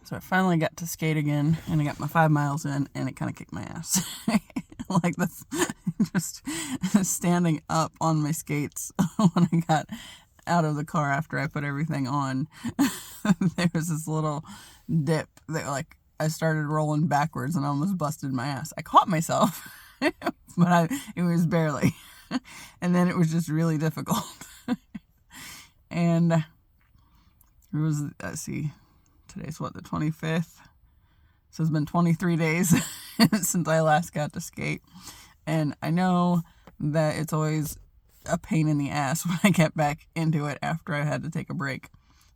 So I finally got to skate again, and I got my 5 miles in, and it kind of kicked my ass. Like this, just standing up on my skates when I got out of the car after I put everything on. There was this little dip that, like, I started rolling backwards and almost busted my ass. I caught myself, but it was barely. And then it was just really difficult. And it was, let's see, today's what, the 25th? So it's been 23 days since I last got to skate. And I know that it's always a pain in the ass when I get back into it after I had to take a break.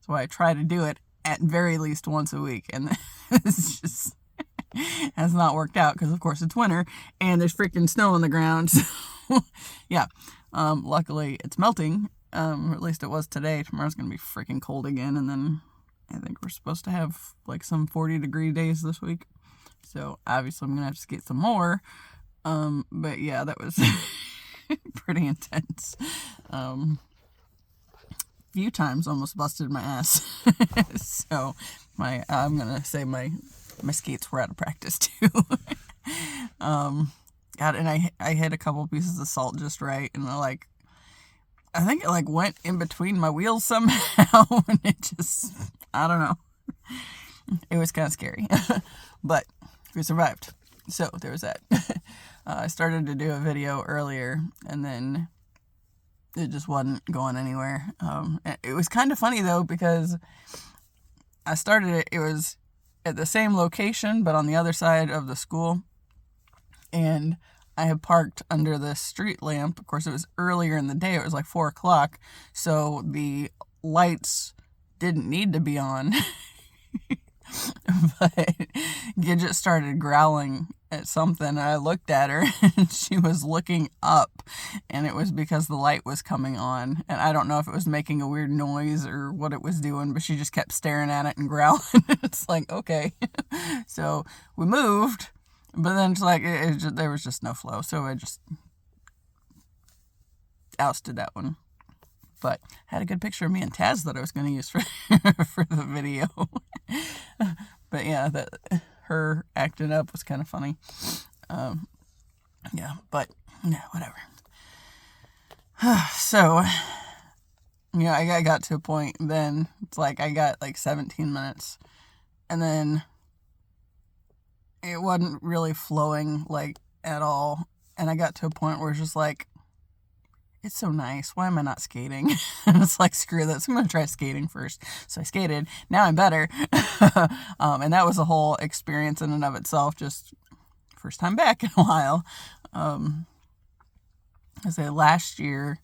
So I try to do it at very least once a week. And it's just has not worked out because, of course, it's winter and there's freaking snow on the ground. So, yeah. Luckily, it's melting. Or at least it was today. Tomorrow's going to be freaking cold again. And then I think we're supposed to have like some 40-degree days this week. So obviously I'm going to have to skate some more. But yeah, that was pretty intense. Few times almost busted my ass. So I'm going to say my skates were out of practice too. God, and I hit a couple pieces of salt just right. And I think it went in between my wheels somehow. And it just, I don't know. It was kind of scary. But we survived. So there was that. I started to do a video earlier and then it just wasn't going anywhere. It was kind of funny though, because I started it was at the same location, but on the other side of the school. And I had parked under the street lamp. Of course, it was earlier in the day. It was like 4 o'clock. So the lights didn't need to be on. But Gidget started growling at something. I looked at her and she was looking up. And it was because the light was coming on. And I don't know if it was making a weird noise or what it was doing, but she just kept staring at it and growling. It's like, okay. So we moved. But then it's like, there was just no flow. So I just ousted that one. But I had a good picture of me and Taz that I was going to use for the video. But yeah, her acting up was kind of funny. Yeah, but yeah, whatever. So, yeah, I got to a point then. It's like I got 17 minutes. And then it wasn't really flowing at all. And I got to a point where it's just like, it's so nice. Why am I not skating? And it's like, screw this. I'm going to try skating first. So I skated. Now I'm better. And that was a whole experience in and of itself. Just first time back in a while. I say last year,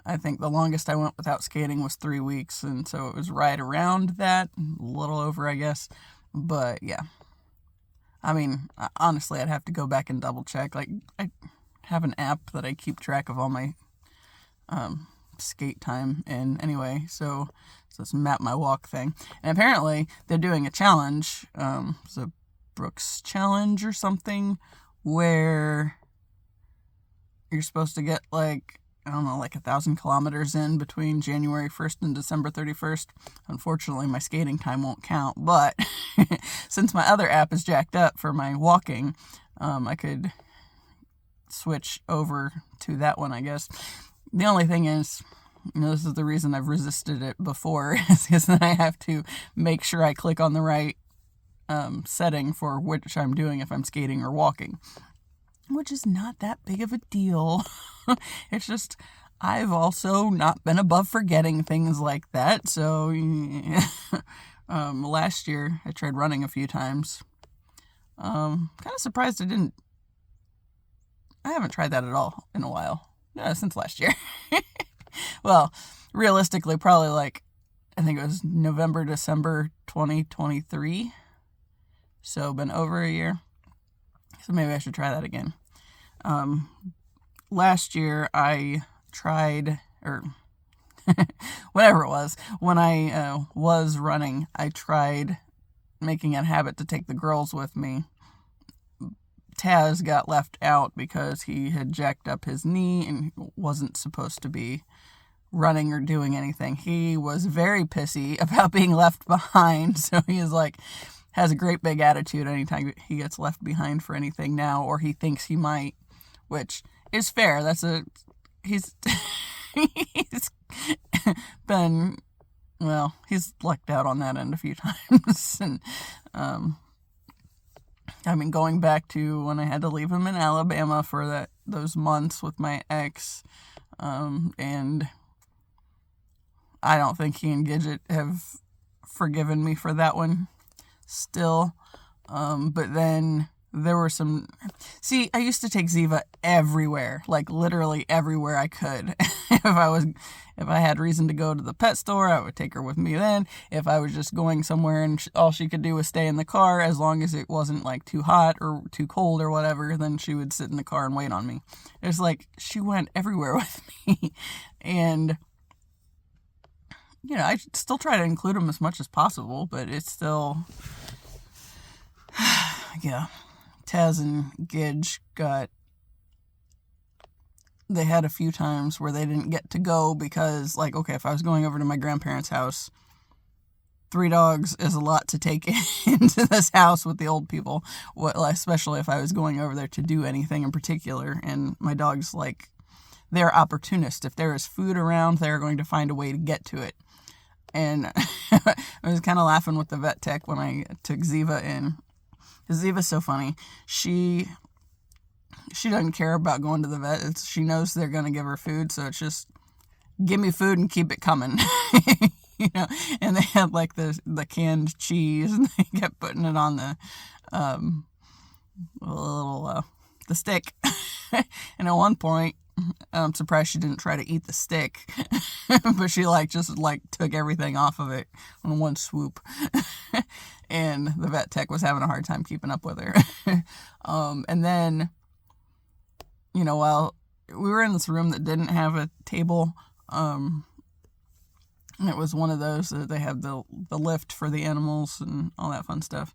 I think the longest I went without skating was 3 weeks. And so it was right around that. A little over, I guess. But yeah. I mean, honestly, I'd have to go back and double check. I have an app that I keep track of all my skate time in anyway. So it's map my walk thing. And apparently they're doing a challenge. It's a Brooks challenge or something where you're supposed to get 1,000 kilometers in between January 1st and December 31st. Unfortunately, my skating time won't count, but since my other app is jacked up for my walking, I could switch over to that one, I guess. The only thing is, this is the reason I've resisted it before, is because then I have to make sure I click on the right setting for which I'm doing if I'm skating or walking. Which is not that big of a deal. It's just, I've also not been above forgetting things like that. So, last year, I tried running a few times. Kind of surprised I haven't tried that at all in a while. Since last year. Well, realistically, probably I think it was November, December 2023. So, been over a year. So maybe I should try that again. Last year I tried, or whatever it was, when I was running, I tried making it a habit to take the girls with me. Taz got left out because he had jacked up his knee and wasn't supposed to be running or doing anything. He was very pissy about being left behind. So he was like, has a great big attitude anytime he gets left behind for anything now, or he thinks he might, which is fair. He's he's been, well, he's lucked out on that end a few times. And I mean, going back to when I had to leave him in Alabama for those months with my ex, and I don't think he and Gidget have forgiven me for that one still. But then there were some... See, I used to take Ziva everywhere, like literally everywhere I could. If I had reason to go to the pet store, I would take her with me then. If I was just going somewhere and all she could do was stay in the car, as long as it wasn't like too hot or too cold or whatever, then she would sit in the car and wait on me. It's like she went everywhere with me. And, you know, I still try to include them as much as possible, but it's still... yeah. Taz and Gidge they had a few times where they didn't get to go because, like, okay, if I was going over to my grandparents' house, 3 dogs is a lot to take into this house with the old people, especially if I was going over there to do anything in particular. And my dogs, like, they're opportunists. If there is food around, they're going to find a way to get to it. And I was kind of laughing with the vet tech when I took Ziva in. Ziva's so funny. She doesn't care about going to the vet. She knows they're going to give her food, so it's just, give me food and keep it coming. You know, and they had like the canned cheese, and they kept putting it on the the stick. And at one point, I'm surprised she didn't try to eat the stick, but she just took everything off of it in one swoop. And the vet tech was having a hard time keeping up with her. And then, you know, while we were in this room that didn't have a table, and it was one of those that they have the lift for the animals and all that fun stuff.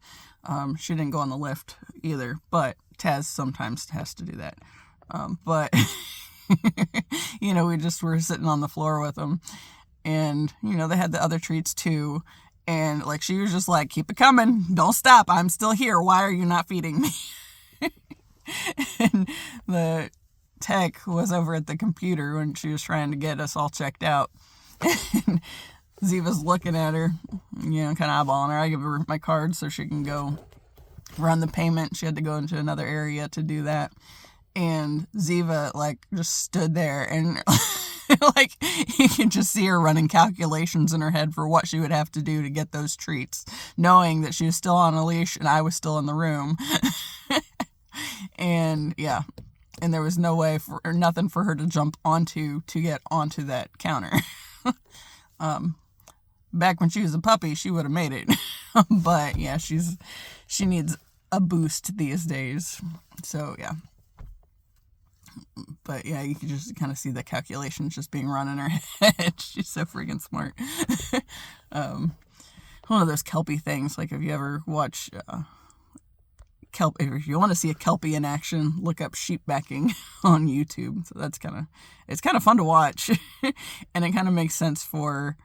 She didn't go on the lift either, but Taz sometimes has to do that. But, you know, we just were sitting on the floor with them, and, you know, they had the other treats too. And, like, she was just like, keep it coming. Don't stop. I'm still here. Why are you not feeding me? And the tech was over at the computer when she was trying to get us all checked out. And Ziva's looking at her, you know, kind of eyeballing her. I give her my card so she can go run the payment. She had to go into another area to do that. And Ziva, like, just stood there and... like, you can just see her running calculations in her head for what she would have to do to get those treats, knowing that she was still on a leash and I was still in the room. And, yeah. And there was no way or nothing for her to jump onto to get onto that counter. Back when she was a puppy, she would have made it. But, yeah, she needs a boost these days. So, yeah. But yeah, you can just kind of see the calculations just being run in her head. She's so freaking smart. One of those kelpie things, like if you ever watch if you want to see a kelpie in action, look up sheep backing on YouTube. So it's kind of fun to watch. And it kind of makes sense for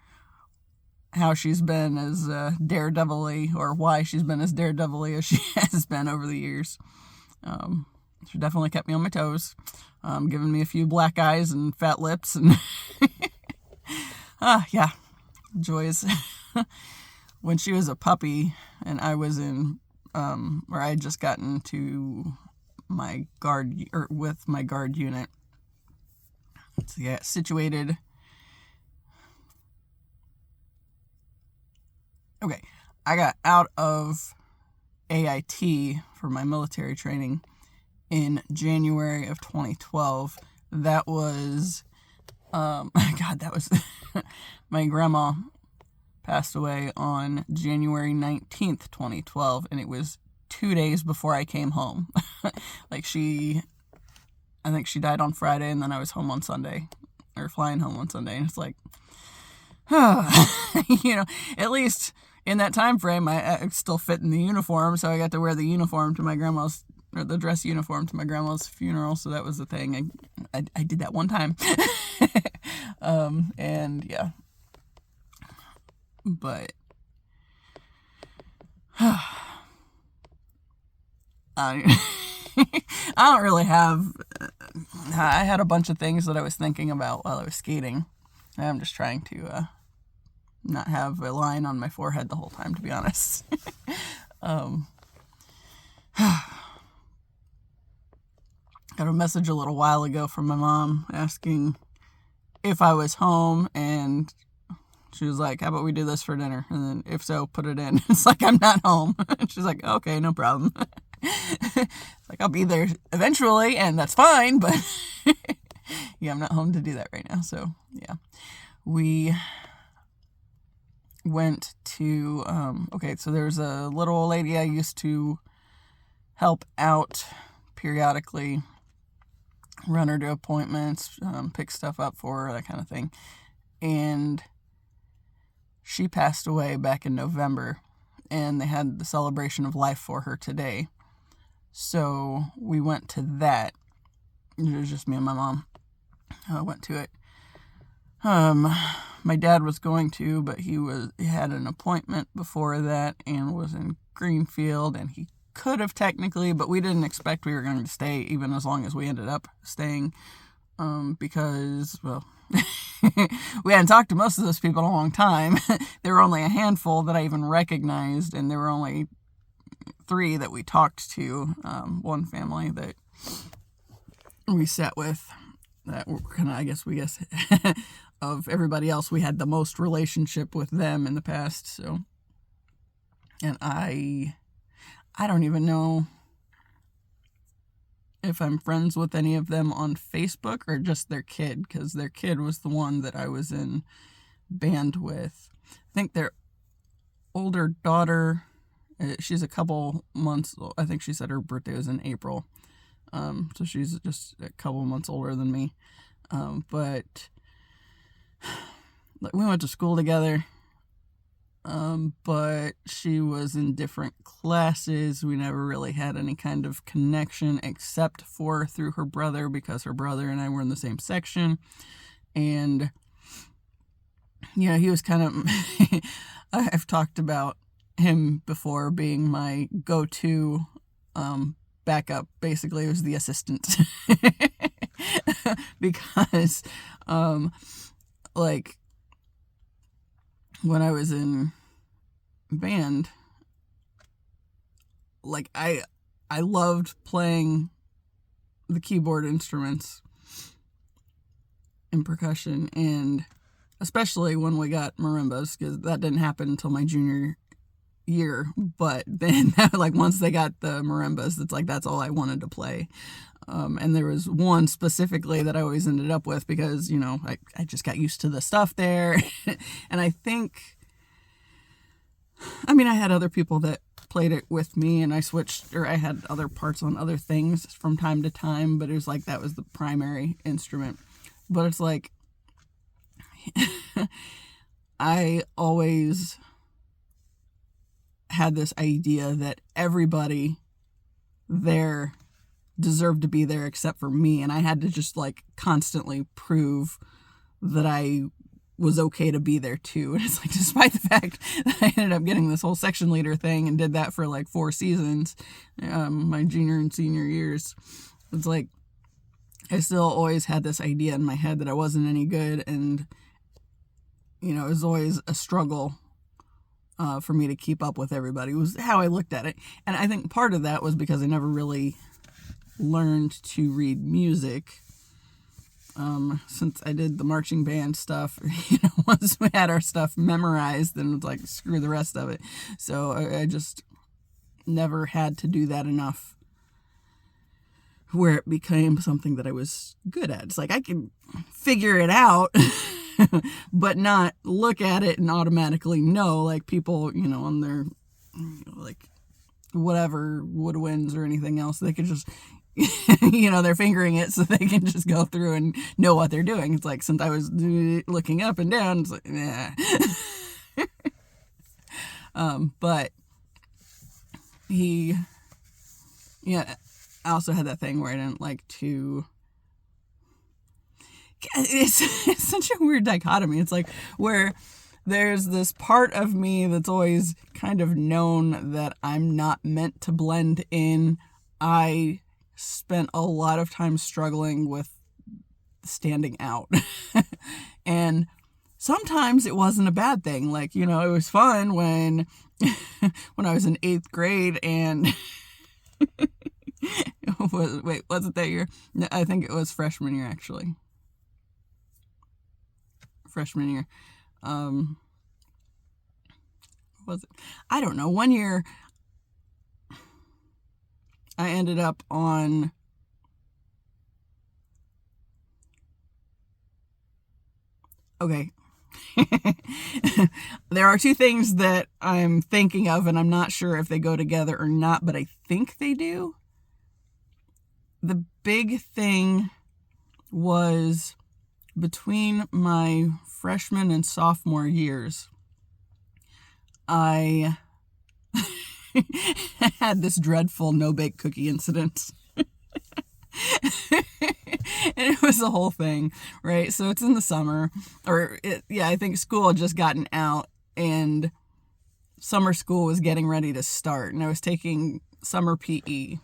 how she's been as daredevil-y, or why she's been as daredevil-y as she has been over the years. She definitely kept me on my toes, giving me a few black eyes and fat lips, and yeah, joys. When she was a puppy, and I was in, where I had just gotten to my guard, or with my guard unit. So yeah, situated. Okay, I got out of AIT for my military training in January of 2012. That was, that was, my grandma passed away on January 19th, 2012, and it was 2 days before I came home. I think she died on Friday, and then I was home on Sunday, or flying home on Sunday, and it's like, you know, at least in that time frame, I still fit in the uniform, so I got to wear the uniform to my grandma's, or the dress uniform to my grandma's funeral, so that was the thing. I did that one time. And yeah. But I don't really have. I had a bunch of things that I was thinking about while I was skating. I'm just trying to not have a line on my forehead the whole time, to be honest. Got a message a little while ago from my mom asking if I was home, and she was like, how about we do this for dinner? And then, if so, put it in. It's like, I'm not home. And she's like, okay, no problem. It's like, I'll be there eventually, and that's fine, but yeah, I'm not home to do that right now. So, yeah. We went to, okay, so there's a little old lady I used to help out periodically, run her to appointments, pick stuff up for her, that kind of thing. And she passed away back in November, and they had the celebration of life for her today. So we went to that. It was just me and my mom. I went to it. My dad was going to, but he had an appointment before that and was in Greenfield, and he could have technically, but we didn't expect we were going to stay even as long as we ended up staying, because, well, we hadn't talked to most of those people in a long time. There were only a handful that I even recognized, and there were only 3 that we talked to. One family that we sat with, that were kind of, I guess, of everybody else, we had the most relationship with them in the past. So, and I don't even know if I'm friends with any of them on Facebook or just their kid, because their kid was the one that I was in band with. I think their older daughter, she's a couple months, I think she said her birthday was in April. So she's just a couple months older than me. But we went to school together. But she was in different classes. We never really had any kind of connection except for through her brother, because her brother and I were in the same section. And yeah, he was kind of, I've talked about him before being my go-to, backup. Basically, it was the assistant. Because, like, when I was in band, like, I loved playing the keyboard instruments and percussion, and especially when we got marimbas, because that didn't happen until my junior year. But then, like, once they got the marimbas, it's like that's all I wanted to play. And there was one specifically that I always ended up with because, you know, I just got used to the stuff there. And I think, I mean, I had other people that played it with me, and I switched, or I had other parts on other things from time to time, but it was like that was the primary instrument. But it's like, I always had this idea that everybody there deserved to be there except for me, and I had to just like constantly prove that I was okay to be there too. And it's like, despite the fact that I ended up getting this whole section leader thing and did that for like 4 seasons, my junior and senior years, it's like I still always had this idea in my head that I wasn't any good, and you know, it was always a struggle for me to keep up with everybody. It was how I looked at it. And I think part of that was because I never really learned to read music. Since I did the marching band stuff, you know, once we had our stuff memorized, then it was like, screw the rest of it. So I just never had to do that enough where it became something that I was good at. It's like I can figure it out, but not look at it and automatically know, like people, you know, on their, you know, like whatever woodwinds or anything else, they could just, you know, they're fingering it so they can just go through and know what they're doing. It's like, since I was looking up and down, it's like, nah. But yeah, I also had that thing where I didn't like to, it's such a weird dichotomy. It's like where there's this part of me that's always kind of known that I'm not meant to blend in I spent a lot of time struggling with standing out. And sometimes it wasn't a bad thing. Like, it was fun when I was in 8th grade and was it that year? No, I think it was freshman year, actually. Freshman year. Was it? I don't know. One year I ended up on okay. There are two things that I'm thinking of, and I'm not sure if they go together or not, but I think they do. The big thing was between my freshman and sophomore years, I had this dreadful no-bake cookie incident. And it was the whole thing, right? So it's in the summer, I think school had just gotten out and summer school was getting ready to start, and I was taking summer PE,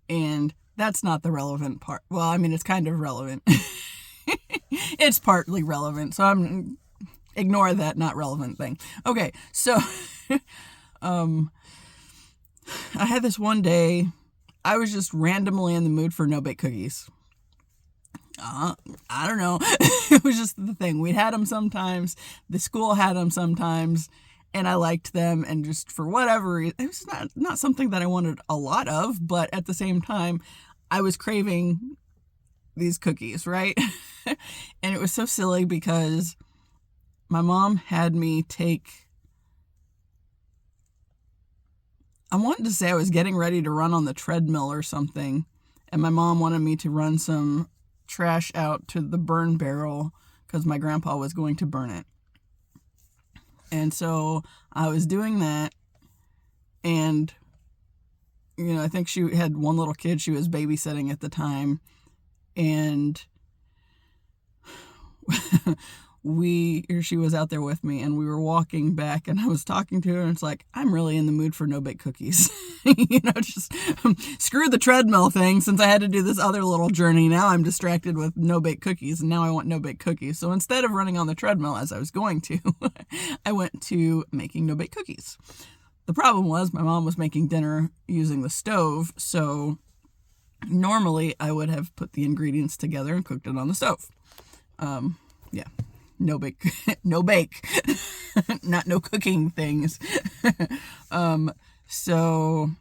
and that's not the relevant part. Well, I mean, it's kind of relevant. It's partly relevant, so I'm ignore that not relevant thing. Okay, so I had this one day, I was just randomly in the mood for no-bake cookies. I don't know. It was just the thing. We'd had them sometimes. The school had them sometimes. And I liked them. And just for whatever reason, it was not something that I wanted a lot of. But at the same time, I was craving these cookies, right? And it was so silly because my mom had me I wanted to say I was getting ready to run on the treadmill or something. And my mom wanted me to run some trash out to the burn barrel because my grandpa was going to burn it. And so I was doing that, and I think she had one little kid she was babysitting at the time, and she was out there with me, and we were walking back, and I was talking to her, and it's like, I'm really in the mood for no-bake cookies. Just screw the treadmill thing, since I had to do this other little journey. Now I'm distracted with no-bake cookies, and now I want no-bake cookies. So instead of running on the treadmill as I was going to, I went to making no-bake cookies. The problem was my mom was making dinner using the stove, so normally I would have put the ingredients together and cooked it on the stove. No bake, not no cooking things. So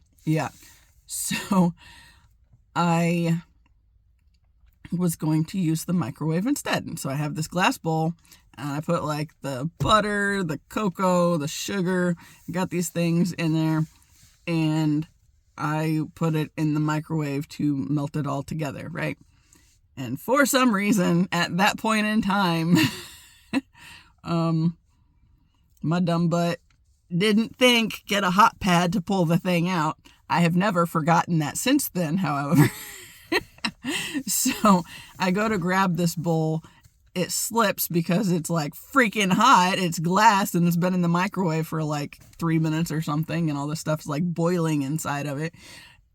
I was going to use the microwave instead. And so I have this glass bowl, and I put like the butter, the cocoa, the sugar, got these things in there, and I put it in the microwave to melt it all together, right? And for some reason, at that point in time, my dumb butt didn't get a hot pad to pull the thing out. I have never forgotten that since then, however. So I go to grab this bowl. It slips because it's like freaking hot. It's glass, and it's been in the microwave for like 3 minutes or something, and all this stuff's like boiling inside of it.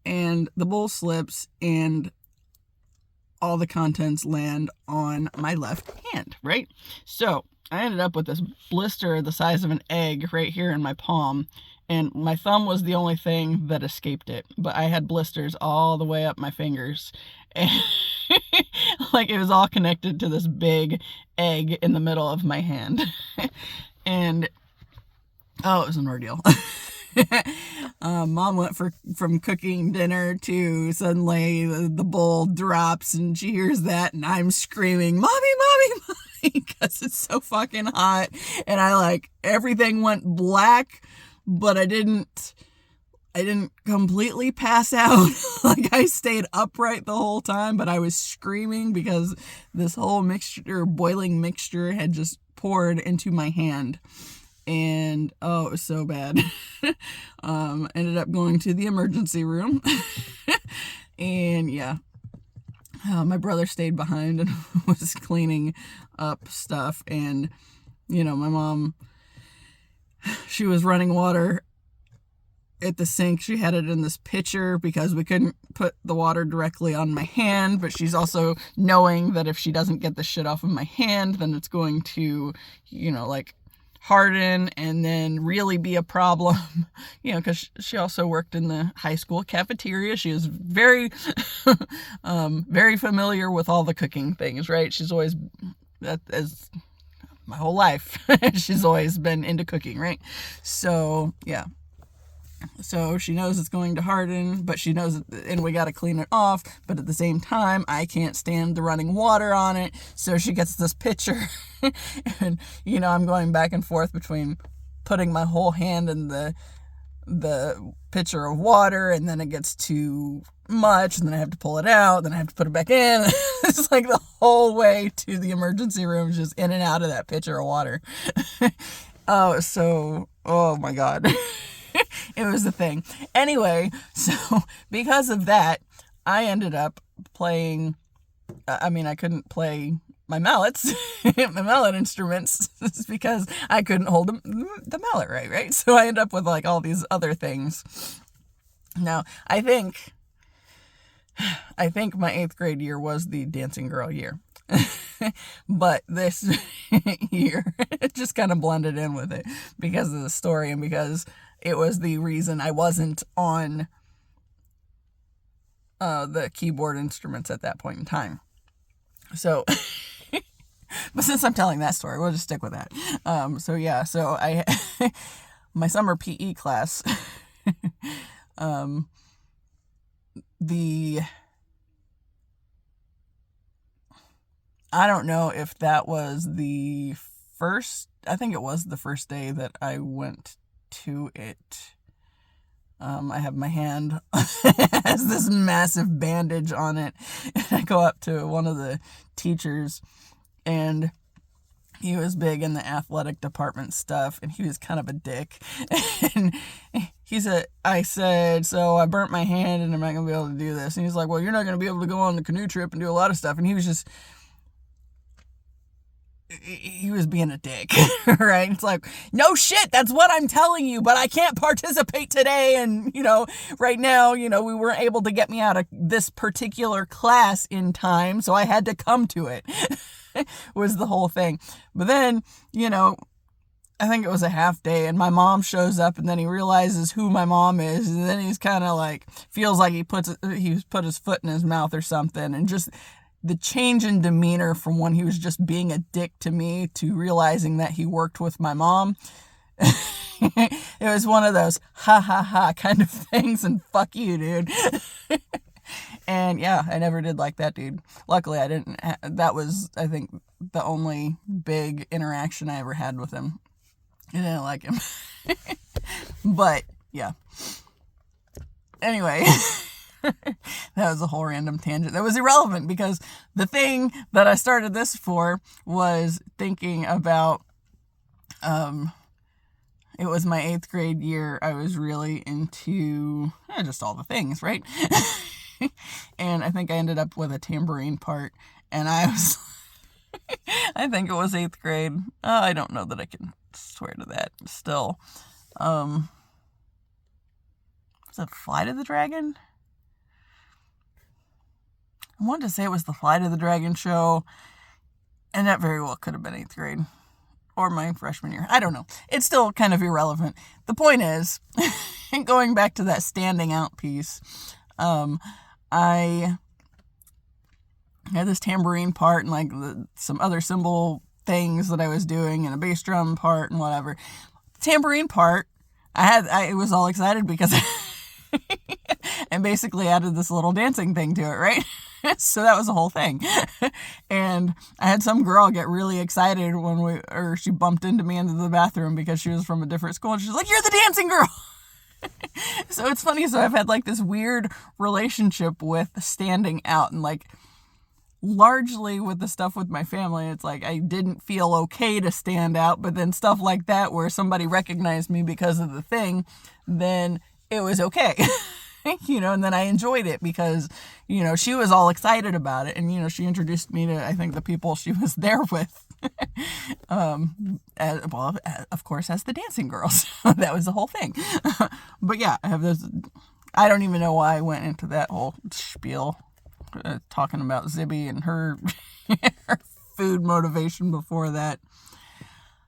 And the bowl slips, and all the contents land on my left hand, right? So I ended up with this blister the size of an egg right here in my palm, and my thumb was the only thing that escaped it, but I had blisters all the way up my fingers, and like it was all connected to this big egg in the middle of my hand. And it was an ordeal. Mom went from cooking dinner to suddenly the bowl drops, and she hears that, and I'm screaming, "Mommy, mommy, mommy," because it's so fucking hot. And everything went black, but I didn't completely pass out. Like, I stayed upright the whole time, but I was screaming because this whole boiling mixture had just poured into my hand. And it was so bad. Ended up going to the emergency room. And my brother stayed behind and was cleaning up stuff. And my mom, she was running water at the sink, she had it in this pitcher because we couldn't put the water directly on my hand, but she's also knowing that if she doesn't get the shit off of my hand, then it's going to, like harden and then really be a problem, because she also worked in the high school cafeteria. She is very, very familiar with all the cooking things, right? She's always, as my whole life, she's always been into cooking, right? So, yeah. So she knows it's going to harden, but she knows, and we got to clean it off. But at the same time, I can't stand the running water on it. So she gets this pitcher, and I'm going back and forth between putting my whole hand in the pitcher of water, and then it gets too much, and then I have to pull it out, then I have to put it back in. It's like the whole way to the emergency room, just in and out of that pitcher of water. Oh my God. It was a thing. Anyway, so because of that, I ended up playing, I couldn't play my mallets, my mallet instruments, because I couldn't hold the mallet right? So I ended up with like all these other things. Now, I think my 8th grade year was the dancing girl year. But this year, it just kind of blended in with it because of the story and because it was the reason I wasn't on the keyboard instruments at that point in time. So, but since I'm telling that story, we'll just stick with that. So I, my summer PE class, I don't know if that was I think it was the first day that I went to it. I have my hand has this massive bandage on it, and I go up to one of the teachers, and he was big in the athletic department stuff, and he was kind of a dick. And I said, so I burnt my hand and I'm not going to be able to do this. And he's like, well, you're not going to be able to go on the canoe trip and do a lot of stuff. And he was being a dick, right? It's like, no shit, that's what I'm telling you, but I can't participate today. And, right now, we weren't able to get me out of this particular class in time, so I had to come to it, was the whole thing. But then, I think it was a half day, and my mom shows up, and then he realizes who my mom is, and then he's kind of like, feels like he's put his foot in his mouth or something, and just the change in demeanor from when he was just being a dick to me to realizing that he worked with my mom. It was one of those ha ha ha kind of things, and fuck you, dude. And yeah, I never did like that dude. Luckily, I didn't. That was, I think, the only big interaction I ever had with him. I didn't like him. But yeah. Anyway. That was a whole random tangent that was irrelevant, because the thing that I started this for was thinking about, it was my 8th grade year. I was really into just all the things, right? And I think I ended up with a tambourine part, and I think it was 8th grade. I don't know that I can swear to that still. Was it Flight of the Dragon? I wanted to say it was the Flight of the Dragon show, and that very well could have been 8th grade or my freshman year. I don't know. It's still kind of irrelevant. The point is, going back to that standing out piece, I had this tambourine part and like some other cymbal things that I was doing and a bass drum part and whatever. The tambourine part, I was all excited because and basically added this little dancing thing to it, right? So that was the whole thing. And I had some girl get really excited when she bumped into me into the bathroom because she was from a different school, and she's like, "You're the dancing girl." So it's funny. So I've had like this weird relationship with standing out, and like largely with the stuff with my family, it's like I didn't feel okay to stand out, but then stuff like that where somebody recognized me because of the thing, then it was okay. And then I enjoyed it because, she was all excited about it. And, she introduced me to, I think, the people she was there with. Of course, as the dancing girls. That was the whole thing. But yeah, I have those. I don't even know why I went into that whole spiel talking about Zibby and her, her food motivation before that.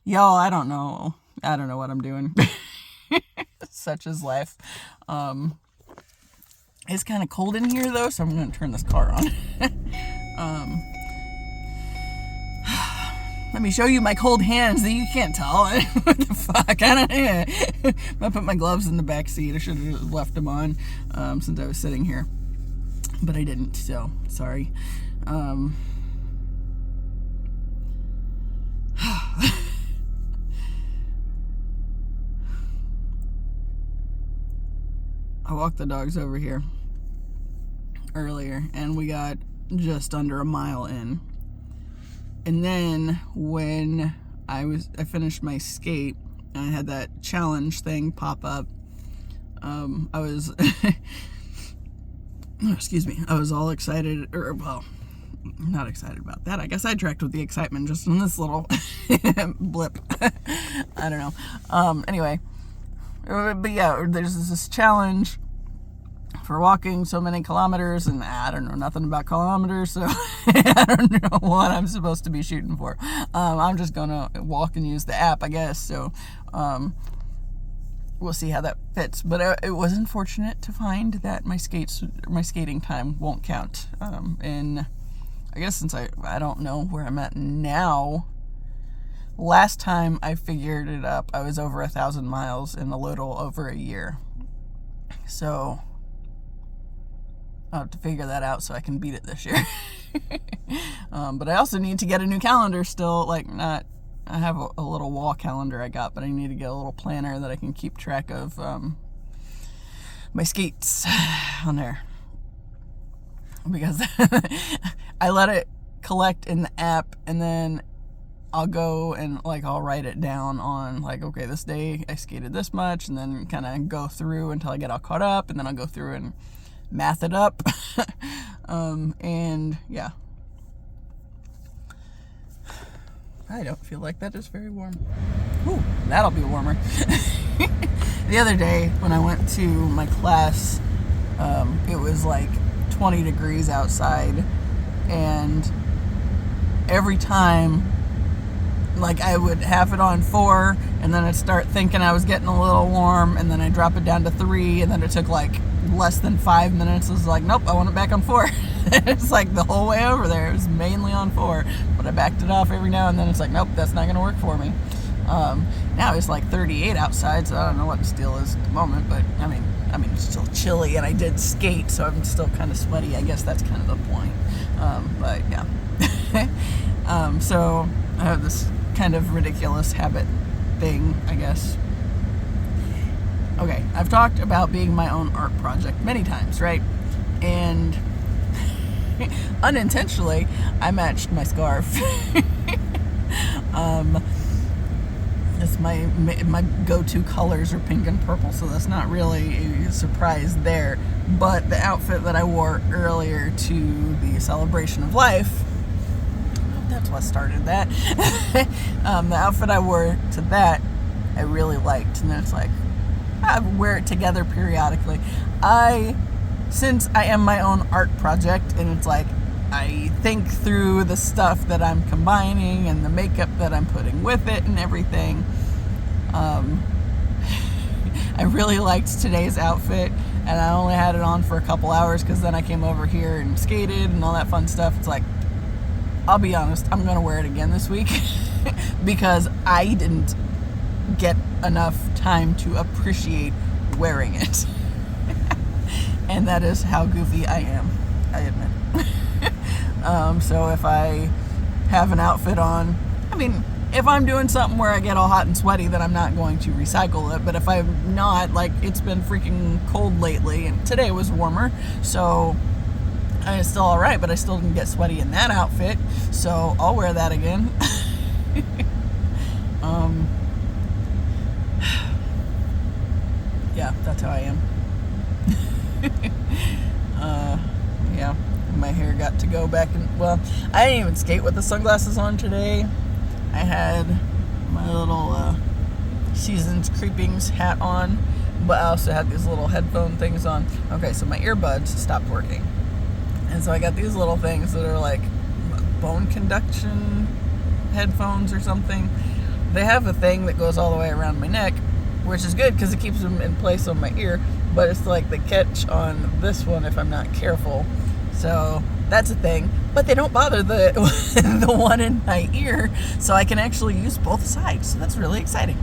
Y'all, I don't know. I don't know what I'm doing. Such is life. It's kind of cold in here though, so I'm going to turn this car on. Let me show you my cold hands that you can't tell. What the fuck? I put my gloves in the back seat. I should have left them on since I was sitting here. But I didn't, so sorry. I walked the dogs over here earlier, and we got just under a mile in. And then when I finished my skate, and I had that challenge thing pop up, I was, excuse me, I was all excited, or well, not excited about that. I guess I tracked with the excitement just in this little blip. I don't know. Anyway, but yeah, there's this challenge for walking so many kilometers, and I don't know nothing about kilometers, so I don't know what I'm supposed to be shooting for. I'm just gonna walk and use the app, I guess. So we'll see how that fits. But it was unfortunate to find that my skating time won't count. And I guess since I don't know where I'm at now. Last time I figured it up, I was over 1,000 miles in a little over a year. So I'll have to figure that out so I can beat it this year. But I also need to get a new calendar still. I have a little wall calendar I got, but I need to get a little planner that I can keep track of my skates on there. Because I let it collect in the app, and then I'll go and I'll write it down on okay, this day I skated this much, and then kind of go through until I get all caught up, and then I'll go through and math it up. And yeah, I don't feel like that is very warm. Ooh, that'll be warmer. The other day when I went to my class, it was 20 degrees outside, and every time I would have it on 4, and then I'd start thinking I was getting a little warm, and then I'd drop it down to 3, and then it took less than 5 minutes. It was nope, I want it back on 4. It's the whole way over there it was mainly on 4, but I backed it off every now and then. It's nope, that's not gonna work for me. Now it's 38 outside, so I don't know what the deal is at the moment, but I mean it's still chilly, and I did skate, so I'm still kind of sweaty. I guess that's kind of the point. But yeah. So I have this kind of ridiculous habit thing, I guess. Okay, I've talked about being my own art project many times, right? And unintentionally, I matched my scarf. It's my go-to colors are pink and purple, so that's not really a surprise there. But the outfit that I wore earlier to the celebration of life, that's what started that. The outfit I wore to that, I really liked, and then it's I wear it together periodically. Since I am my own art project, and it's I think through the stuff that I'm combining and the makeup that I'm putting with it and everything. I really liked today's outfit, and I only had it on for a couple hours because then I came over here and skated and all that fun stuff. It's I'll be honest, I'm going to wear it again this week because I didn't get enough time to appreciate wearing it. And that is how goofy I am, I admit. So if I have an outfit on, if I'm doing something where I get all hot and sweaty, then I'm not going to recycle it. But if I'm not, it's been freaking cold lately, and today was warmer, so it's still all right, but I still didn't get sweaty in that outfit, so I'll wear that again. Yeah, that's how I am. Yeah, my hair got to go back, and I didn't even skate with the sunglasses on today. I had my little Seasons Creepings hat on, but I also had these little headphone things on. Okay, so my earbuds stopped working. And so I got these little things that are like bone conduction headphones or something. They have a thing that goes all the way around my neck, which is good because it keeps them in place on my ear, but it's like the catch on this one if I'm not careful. So that's a thing, but they don't bother the the one in my ear, so I can actually use both sides. So that's really exciting.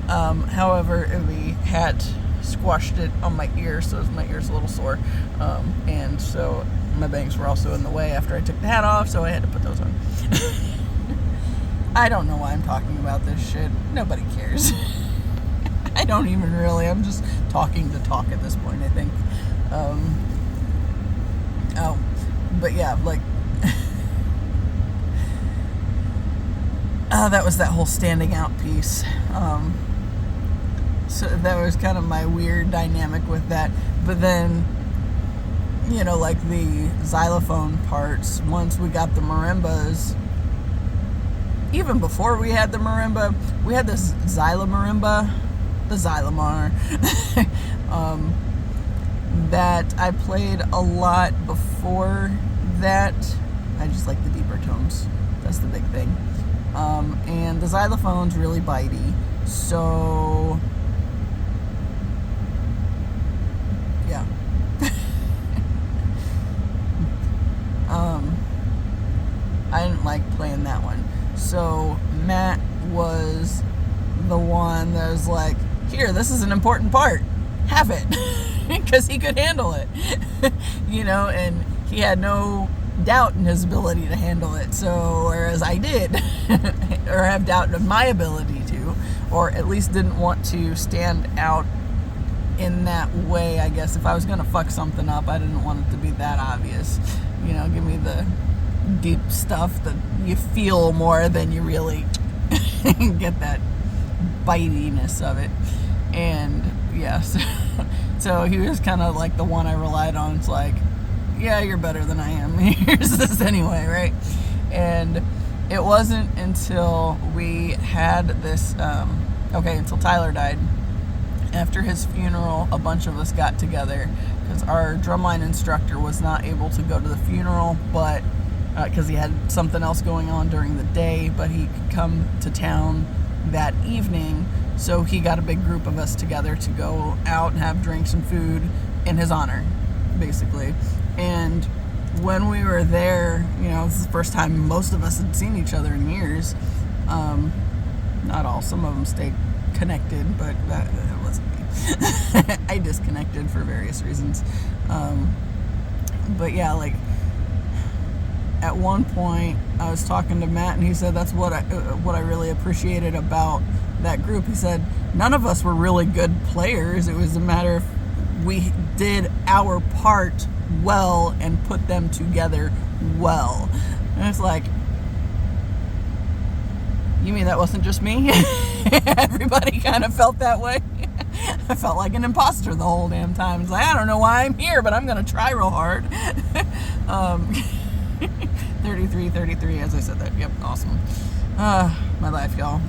However, the hat squashed it on my ear, so my ear's a little sore, and so my bangs were also in the way after I took the hat off, so I had to put those on. I don't know why I'm talking about this shit. Nobody cares. I don't even really. I'm just talking to talk at this point, I think. But yeah, like, that was that whole standing out piece. So that was kind of my weird dynamic with that. But then, you know, like the xylophone parts, once we got the marimbas, even before we had the marimba, we had this marimba, the Xylomar, that I played a lot before that. I just like the deeper tones. That's the big thing. And the xylophone's really bitey. So, yeah. I didn't like playing that one. So Matt was the one that was like, here, this is an important part. Have it. Because he could handle it. You know, and he had no doubt in his ability to handle it. So, whereas I did, or have doubt in my ability to, or at least didn't want to stand out in that way, I guess. If I was going to fuck something up, I didn't want it to be that obvious. You know, give me the deep stuff that you feel more than you really get that bitiness of it. And yes, so he was kind of like the one I relied on. It's like, yeah, you're better than I am. Here's this anyway, right? And it wasn't until we had this, until Tyler died. After his funeral, a bunch of us got together because our drumline instructor was not able to go to the funeral, but because he had something else going on during the day, but he could come to town that evening. So he got a big group of us together to go out and have drinks and food in his honor, basically. And when we were there, you know, this is the first time most of us had seen each other in years. Not all, some of them stayed connected, but that wasn't me. I disconnected for various reasons. But yeah, like, at one point I was talking to Matt and he said that's what I really appreciated about that group. He said none of us were really good players. It was a matter of we did our part well and put them together well. And it's like, you mean that wasn't just me? Everybody kind of felt that way. I felt like an imposter the whole damn time. It's like, I don't know why I'm here, but I'm going to try real hard. 33, as I said that. Yep, awesome. My life, y'all.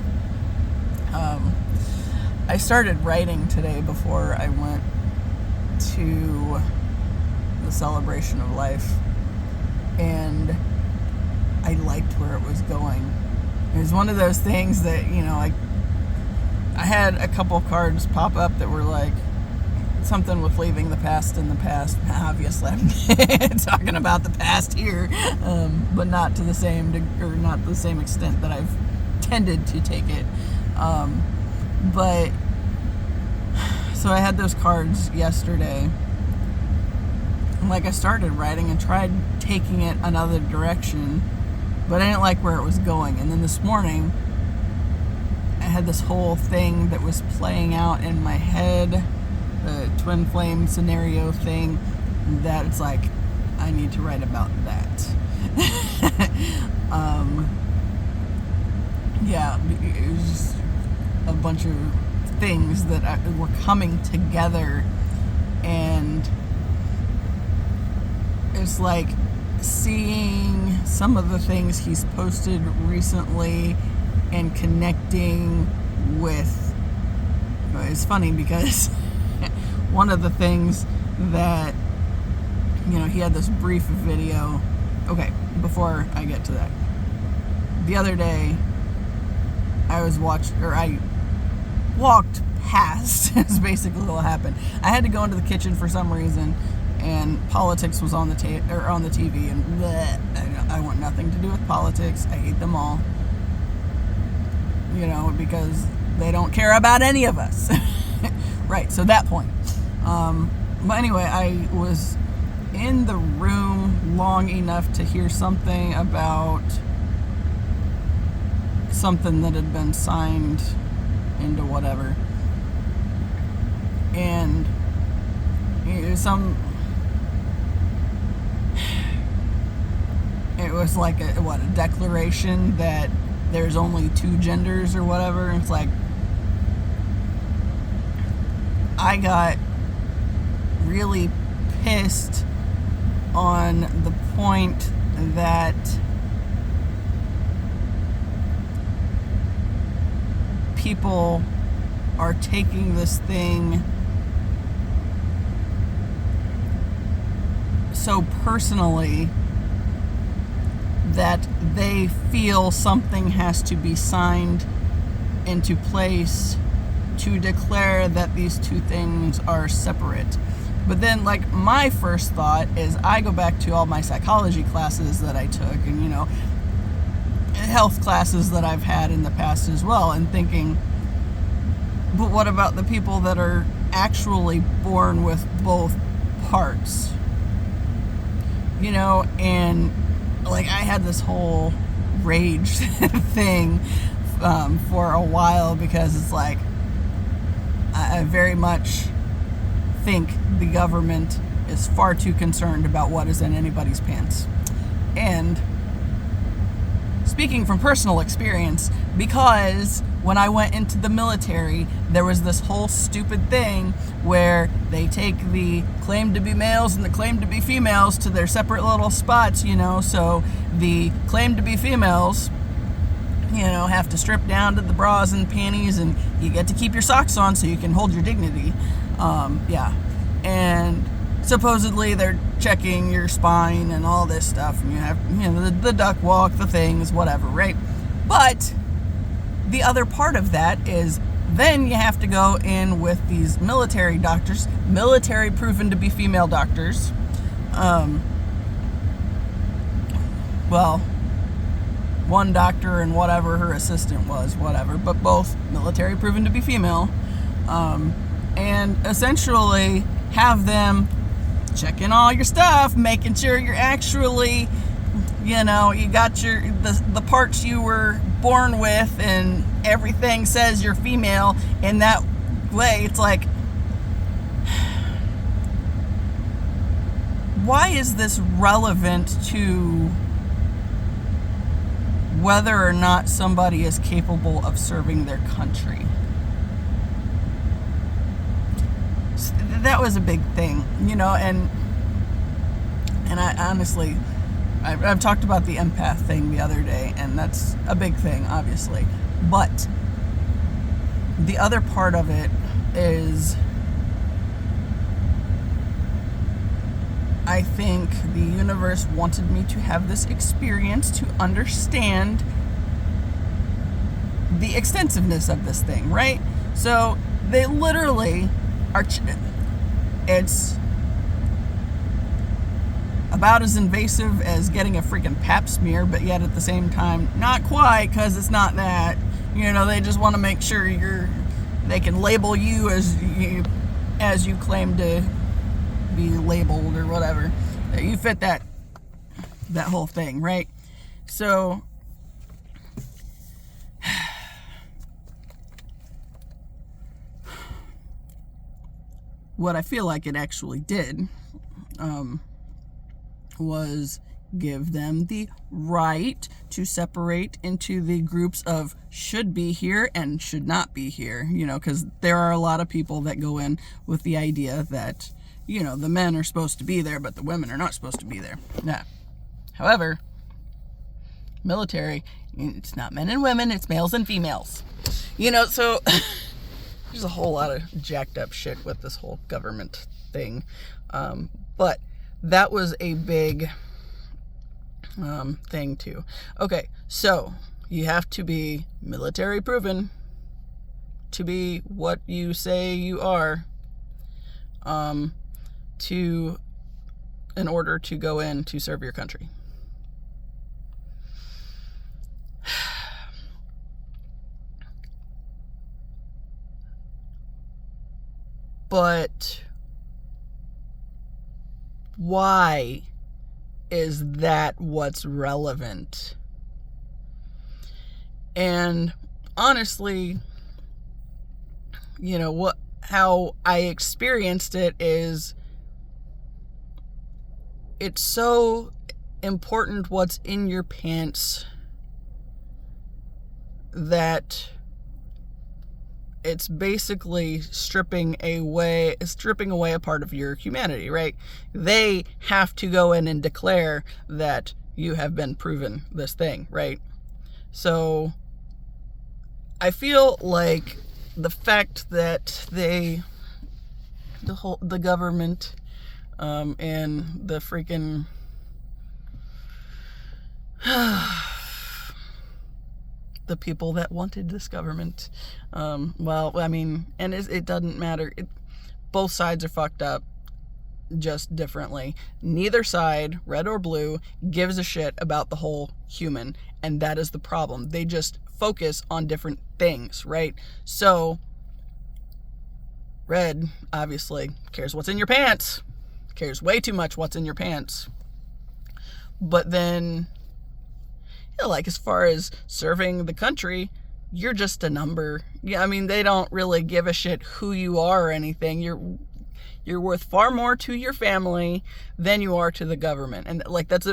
I started writing today before I went to the celebration of life, and I liked where it was going. It was one of those things that, you know, I had a couple cards pop up that were like something with leaving the past in the past. Obviously, I'm talking about the past here, but not to the same not the same extent that I've tended to take it. But so I had those cards yesterday. And like I started writing and tried taking it another direction, but I didn't like where it was going. And then this morning, I had this whole thing that was playing out in my head, the twin flame scenario thing, that it's like, I need to write about that. Yeah, it was just a bunch of things that were coming together, and it's like seeing some of the things he's posted recently and connecting with, it's funny because one of the things that, he had this brief video. Okay, before I get to that, the other day I walked past is basically what happened. I had to go into the kitchen for some reason, and politics was on the TV, and bleh, I want nothing to do with politics. I hate them all, because they don't care about any of us. Right, so that point. But anyway, I was in the room long enough to hear something about something that had been signed into whatever. And it was like a declaration that there's only two genders or whatever. It's like, I got really pissed on the point that people are taking this thing so personally that they feel something has to be signed into place to declare that these two things are separate. But then, my first thought is I go back to all my psychology classes that I took, and, health classes that I've had in the past as well, and thinking, but what about the people that are actually born with both parts? And, I had this whole rage thing for a while, because it's like, I very much think the government is far too concerned about what is in anybody's pants. And speaking from personal experience, because when I went into the military, there was this whole stupid thing where they take the claim to be males and the claim to be females to their separate little spots, so the claim to be females, have to strip down to the bras and panties, and you get to keep your socks on so you can hold your dignity. And supposedly they're checking your spine and all this stuff, and you have, the duck walk, the things, whatever, right? But the other part of that is then you have to go in with these military doctors, military proven to be female doctors. One doctor and whatever her assistant was, whatever, but both military proven to be female. And essentially have them checking all your stuff, making sure you're actually, you got the parts you were born with, and everything says you're female. In that way, it's like, why is this relevant to whether or not somebody is capable of serving their country? That was a big thing, and I honestly, I've talked about the empath thing the other day, and that's a big thing, obviously. But the other part of it is, I think the universe wanted me to have this experience to understand the extensiveness of this thing, right? So they literally are, it's about as invasive as getting a freaking pap smear, but yet at the same time, not quite, because it's not that. They just want to make sure they can label you as you claim to be labeled or whatever. That you fit that whole thing, right? So what I feel like it actually did was give them the right to separate into the groups of should be here and should not be here, because there are a lot of people that go in with the idea that, the men are supposed to be there, but the women are not supposed to be there. Now, however, military, it's not men and women, it's males and females. So there's a whole lot of jacked up shit with this whole government thing. But that was a big thing too. Okay, so you have to be military proven to be what you say you are, in order to go in to serve your country. But why is that what's relevant? And honestly, how I experienced it is, it's so important what's in your pants that it's basically stripping away a part of your humanity, right? They have to go in and declare that you have been proven this thing, right? So I feel like the fact that the government and the freaking the people that wanted this government, and it doesn't matter. Both sides are fucked up, just differently. Neither side, red or blue, gives a shit about the whole human, and that is the problem. They just focus on different things, right? So red obviously cares what's in your pants, cares way too much what's in your pants. But then, as far as serving the country, you're just a number. They don't really give a shit who you are or anything. You're worth far more to your family than you are to the government. And that's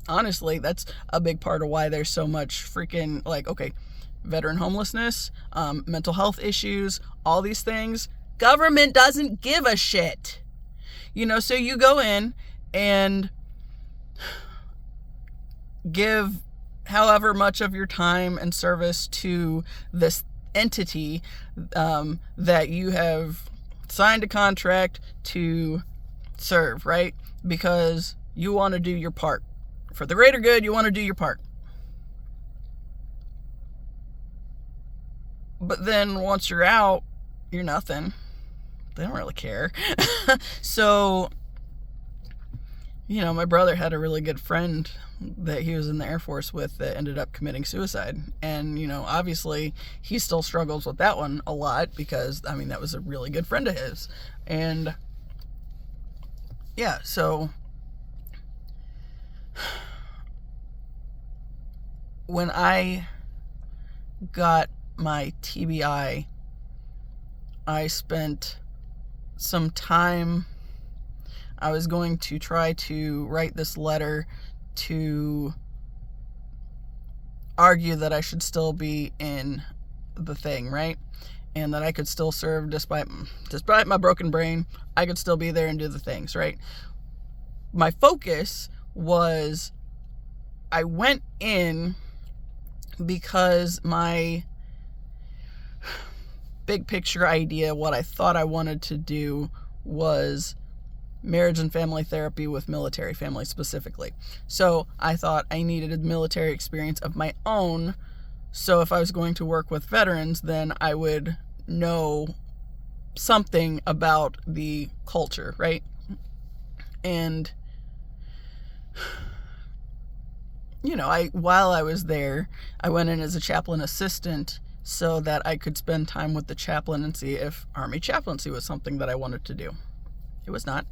honestly, that's a big part of why there's so much freaking, veteran homelessness, mental health issues, all these things. Government doesn't give a shit. So you go in and give however much of your time and service to this entity that you have signed a contract to serve, right? Because you want to do your part. For the greater good, you want to do your part. But then once you're out, you're nothing. They don't really care. So, my brother had a really good friend that he was in the Air Force with that ended up committing suicide. And, obviously he still struggles with that one a lot because, that was a really good friend of his. And yeah, so when I got my TBI, I spent some time. I was going to try to write this letter to argue that I should still be in the thing, right? And that I could still serve despite my broken brain. I could still be there and do the things, right? My focus was, I went in because my big picture idea, what I thought I wanted to do, was marriage and family therapy with military families specifically. So I thought I needed a military experience of my own. So if I was going to work with veterans, then I would know something about the culture, right? And while I was there, I went in as a chaplain assistant so that I could spend time with the chaplain and see if Army chaplaincy was something that I wanted to do. It was not.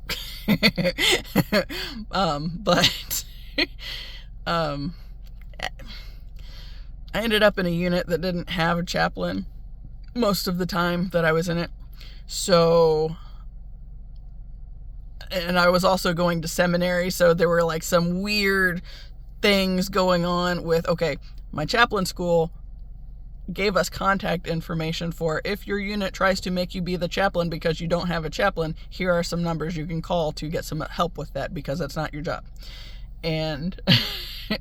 But I ended up in a unit that didn't have a chaplain most of the time that I was in it. So, and I was also going to seminary, so there were some weird things going on with, my chaplain school gave us contact information for, if your unit tries to make you be the chaplain because you don't have a chaplain, here are some numbers you can call to get some help with that, because that's not your job. and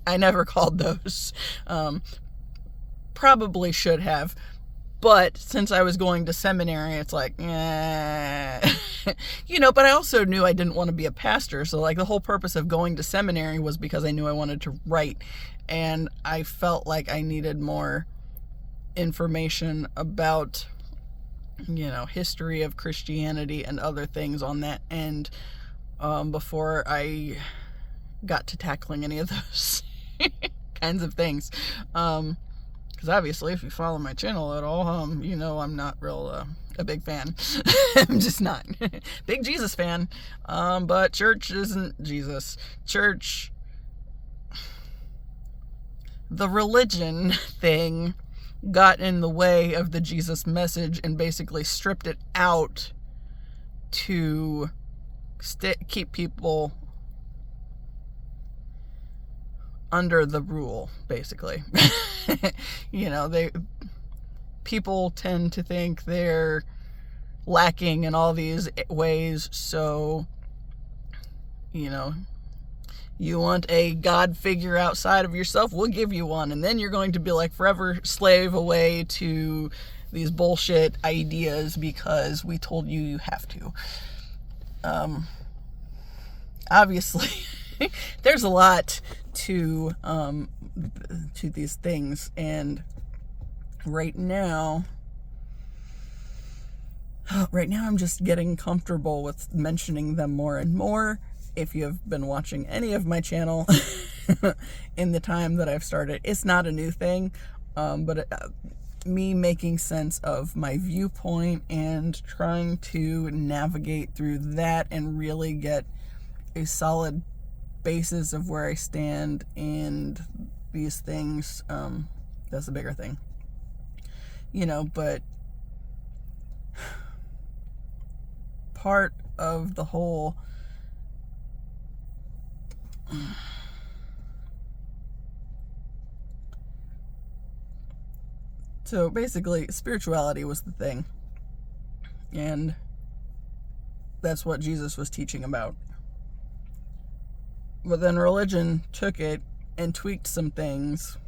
I never called those. Probably should have, but since I was going to seminary, it's like, but I also knew I didn't want to be a pastor. So like the whole purpose of going to seminary was because I knew I wanted to write, and I felt like I needed more information about, history of Christianity and other things on that end, before I got to tackling any of those kinds of things. Because obviously, if you follow my channel at all, I'm not real a big fan. I'm just not. Big Jesus fan. But church isn't Jesus. Church, the religion thing got in the way of the Jesus message and basically stripped it out to keep people under the rule, basically. People tend to think they're lacking in all these ways, so you want a God figure outside of yourself, we'll give you one, and then you're going to be like forever slave away to these bullshit ideas because we told you you have to. Obviously there's a lot to these things, and right now I'm just getting comfortable with mentioning them more and more. If you have been watching any of my channel in the time that I've started, it's not a new thing, but me making sense of my viewpoint and trying to navigate through that and really get a solid basis of where I stand and these things, that's a bigger thing, but part of the whole so basically spirituality was the thing, and that's what Jesus was teaching about. But then religion took it and tweaked some things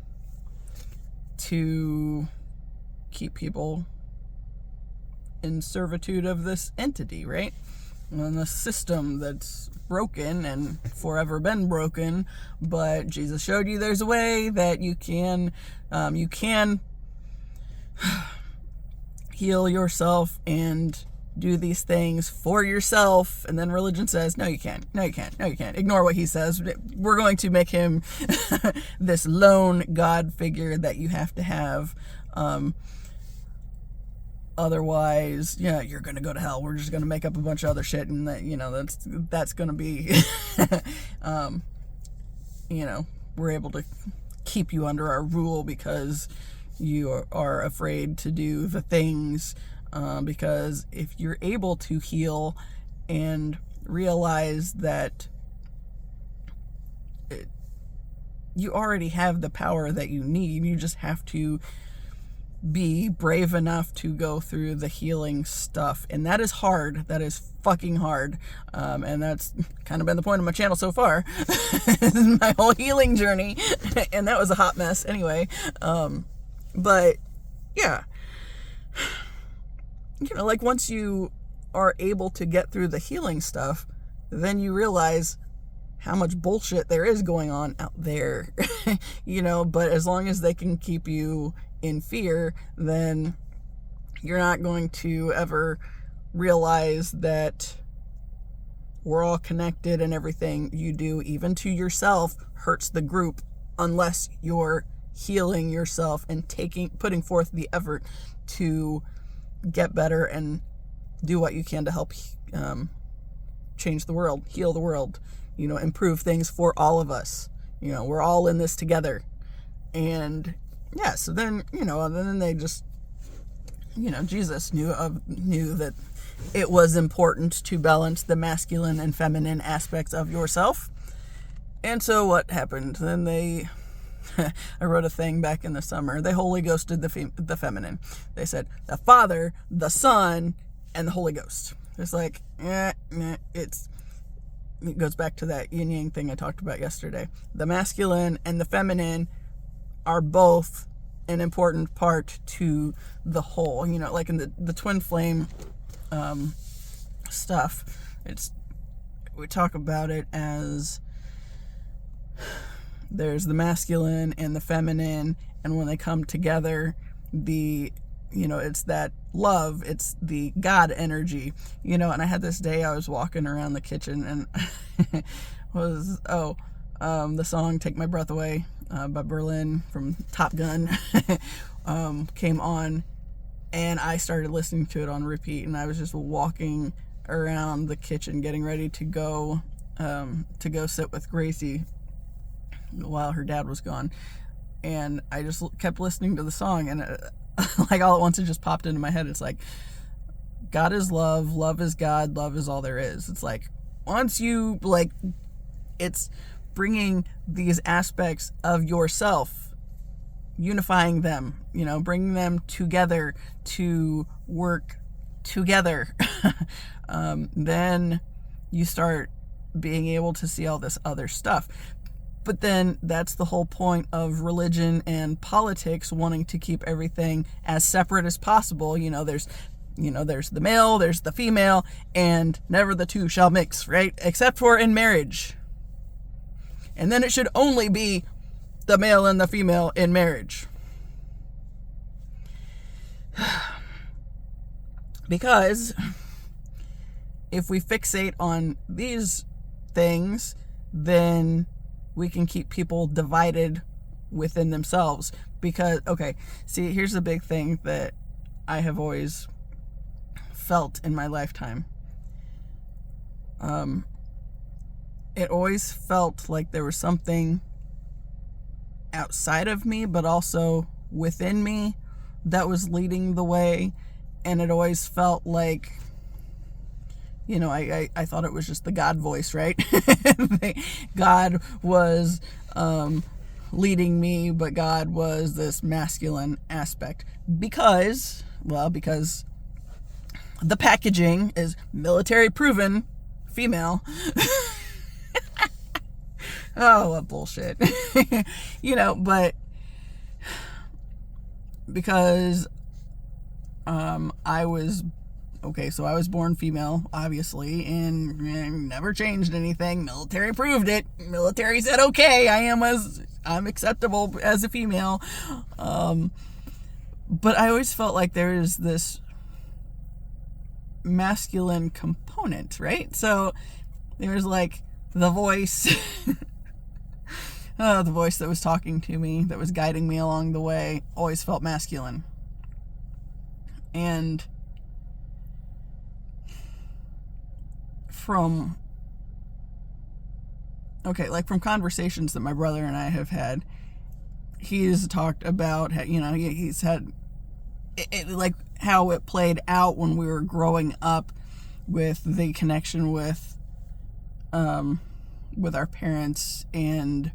to keep people in servitude of this entity, right? And the system that's broken and forever been broken, but Jesus showed you there's a way that you can heal yourself and do these things for yourself. And then religion says, no, you can't. Ignore what he says. We're going to make him this lone God figure that you have to have. Otherwise, you're going to go to hell. We're just going to make up a bunch of other shit. And that, that's going to be, we're able to keep you under our rule because you are afraid to do the things. Because if you're able to heal and realize that you already have the power that you need, you just have to be brave enough to go through the healing stuff. And that is hard. That is fucking hard. And that's kind of been the point of my channel so far. My whole healing journey. And that was a hot mess anyway. But yeah. Like once you are able to get through the healing stuff, then you realize how much bullshit there is going on out there, but as long as they can keep you in fear, then you're not going to ever realize that we're all connected and everything you do, even to yourself, hurts the group unless you're healing yourself and putting forth the effort to get better and do what you can to help change the world, heal the world, improve things for all of us. We're all in this together. And yeah, so then, then they just, Jesus knew that it was important to balance the masculine and feminine aspects of yourself. And so what happened? Then I wrote a thing back in the summer. They Holy Ghosted the feminine. They said the Father, the Son, and the Holy Ghost. It's like, it's it goes back to that yin yang thing I talked about yesterday. The masculine and the feminine are both an important part to the whole. Like in the twin flame stuff, we talk about it as there's the masculine and the feminine, and when they come together, it's that love, it's the God energy, and I had this day I was walking around the kitchen and the song Take My Breath Away by Berlin from Top Gun came on, and I started listening to it on repeat, and I was just walking around the kitchen getting ready to go sit with Gracie while her dad was gone, and I just kept listening to the song, and like all at once it just popped into my head. It's like, God is love, love is God, love is all there is. It's like, once you it's bringing these aspects of yourself, unifying them, bringing them together to work together. Then you start being able to see all this other stuff. But then that's the whole point of religion and politics, wanting to keep everything as separate as possible. There's the male, there's the female, and never the two shall mix, right? Except for in marriage. And then it should only be the male and the female in marriage. Because if we fixate on these things, then we can keep people divided within themselves. Because, here's the big thing that I have always felt in my lifetime. It always felt like there was something outside of me, but also within me that was leading the way. And it always felt like, I thought it was just the God voice, right? God was leading me, but God was this masculine aspect. Because the packaging is military proven female. Oh, what bullshit. But because I was born female, obviously, and never changed anything. Military proved it. Military said, okay, I'm acceptable as a female. But I always felt like there is this masculine component, right? So there's like the voice, the voice that was talking to me, that was guiding me along the way, always felt masculine. And from conversations that my brother and I have had, he's talked about, he's had like how it played out when we were growing up with the connection with our parents, and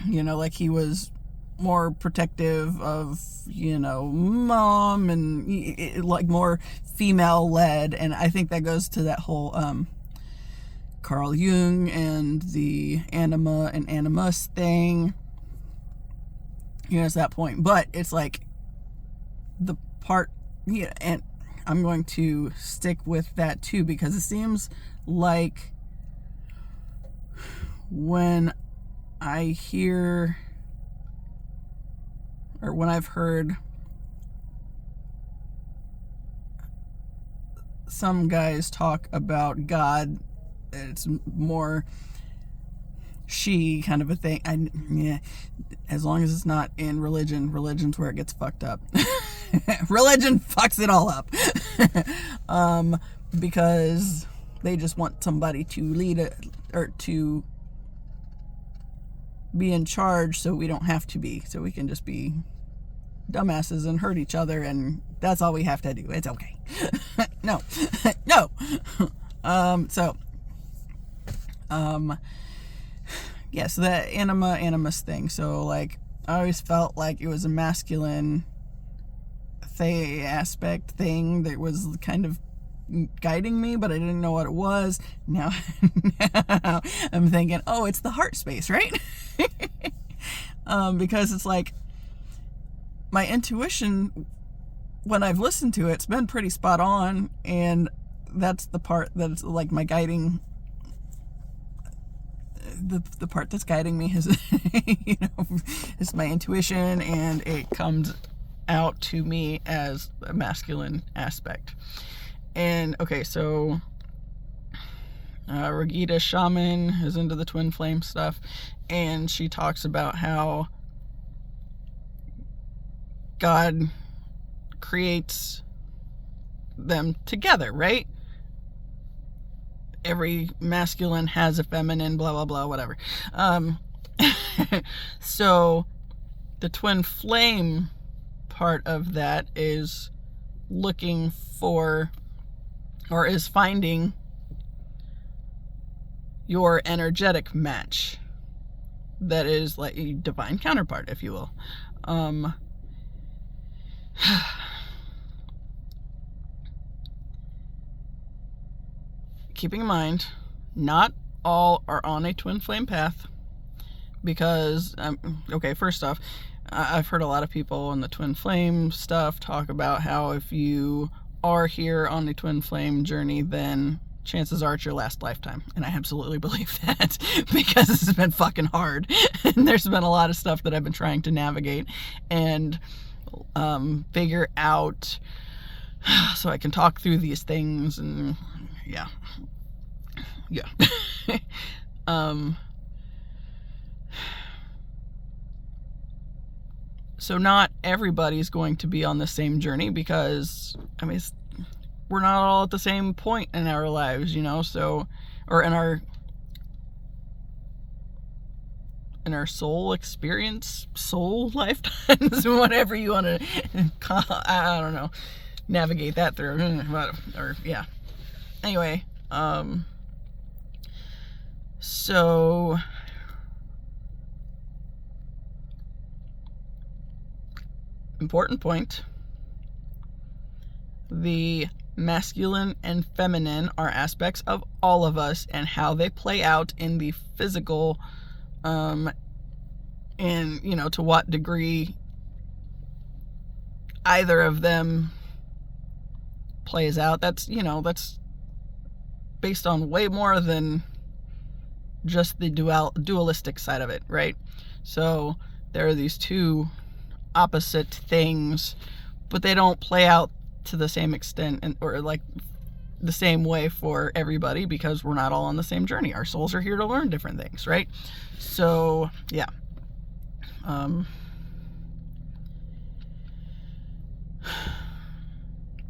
like he was more protective of mom, and like more female led. And I think that goes to that whole Carl Jung and the anima and animus thing. It's that point, but it's like the part, and I'm going to stick with that too, because it seems like when I hear, or when I've heard some guys talk about God, it's more she kind of a thing. As long as it's not in religion. Religion's where it gets fucked up. Religion fucks it all up. Because they just want somebody to lead it, or to be in charge, so we don't have to be. So we can just be dumbasses and hurt each other, and that's all we have to do. It's okay. No. So that animus thing. So like, I always felt like it was a masculine aspect thing that was kind of, guiding me, but I didn't know what it was. Now I'm thinking, oh, it's the heart space, right? Because it's like my intuition, when I've listened to it, it's been pretty spot on, and that's the part that's like my guiding. The part that's guiding me is, is my intuition, and it comes out to me as a masculine aspect. And okay, so Regita Shaman is into the twin flame stuff, and she talks about how God creates them together, right? Every masculine has a feminine, blah, blah, blah, whatever. So the twin flame part of that is looking for, or is finding your energetic match. That is like a divine counterpart, if you will. Keeping in mind, not all are on a twin flame path, because, okay, first off, I've heard a lot of people in the twin flame stuff talk about how if you are here on the twin flame journey, then chances are it's your last lifetime. And I absolutely believe that, because this has been fucking hard. And there's been a lot of stuff that I've been trying to navigate and figure out, so I can talk through these things, and yeah. So not everybody's going to be on the same journey, because, I mean, we're not all at the same point in our lives, so, or in our soul experience, soul lifetimes, whatever you want to call, I don't know, navigate that through, or yeah. Anyway, so important point, the masculine and feminine are aspects of all of us, and how they play out in the physical, and to what degree either of them plays out, that's based on way more than just the dualistic side of it, right? So there are these two opposite things, but they don't play out to the same extent, or like the same way for everybody, because we're not all on the same journey. Our souls are here to learn different things, right? So yeah.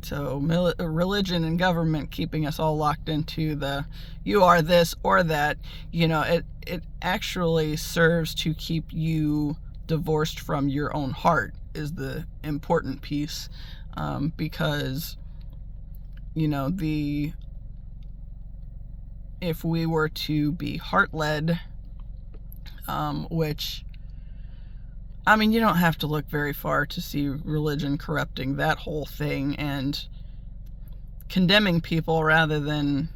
So religion and government keeping us all locked into the you are this or that, it actually serves to keep you divorced from your own heart, is the important piece, because if we were to be heart-led, which, I mean, you don't have to look very far to see religion corrupting that whole thing and condemning people rather than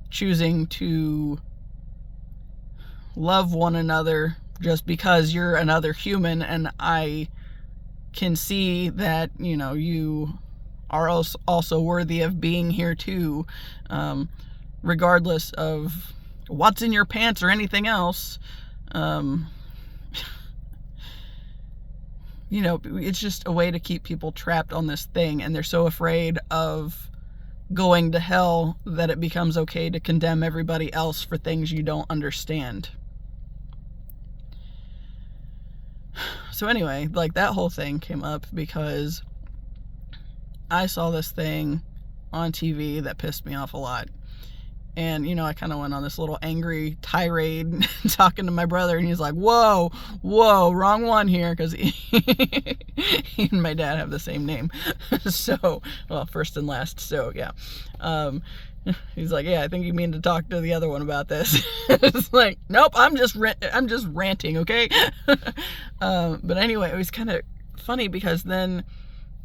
choosing to love one another just because you're another human, and I can see that, you are also worthy of being here too, regardless of what's in your pants or anything else. It's just a way to keep people trapped on this thing, and they're so afraid of going to hell that it becomes okay to condemn everybody else for things you don't understand. So anyway, like, that whole thing came up because I saw this thing on TV that pissed me off a lot. And, I kind of went on this little angry tirade talking to my brother, and he's like, whoa, wrong one here, because he and my dad have the same name. So, well, first and last, so, yeah. He's like, yeah, I think you mean to talk to the other one about this. It's like, nope, I'm just ranting, okay? But anyway, it was kind of funny, because then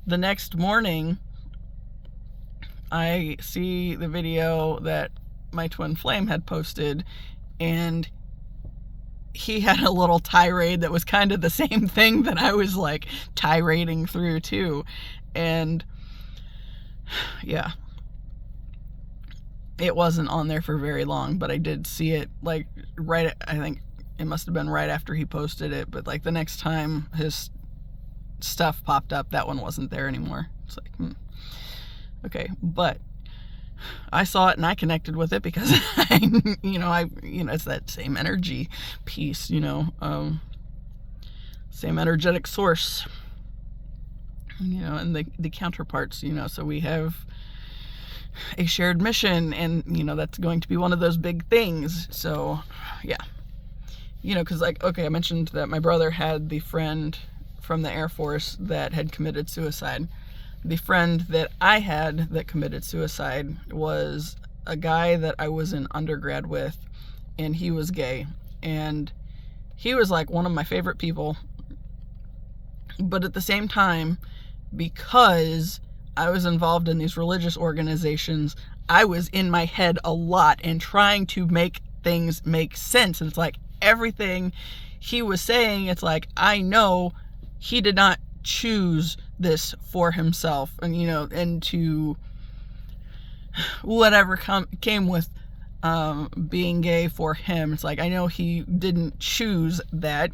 the next morning, I see the video that my twin flame had posted, and he had a little tirade that was kind of the same thing that I was like tirading through too. And yeah, it wasn't on there for very long, but I did see it like right, I think it must have been right after he posted it, but like the next time his stuff popped up, that one wasn't there anymore. It's like, okay, but I saw it and I connected with it because it's that same energy piece, same energetic source, and the counterparts, so we have a shared mission, and that's going to be one of those big things. So yeah, because like, okay, I mentioned that my brother had the friend from the Air Force that had committed suicide. The friend that I had that committed suicide was a guy that I was in undergrad with, and he was gay, and he was like one of my favorite people. But at the same time, because I was involved in these religious organizations, I was in my head a lot and trying to make things make sense. And it's like everything he was saying, it's like, I know he did not choose this for himself, and and to whatever came with being gay for him. It's like, I know he didn't choose that.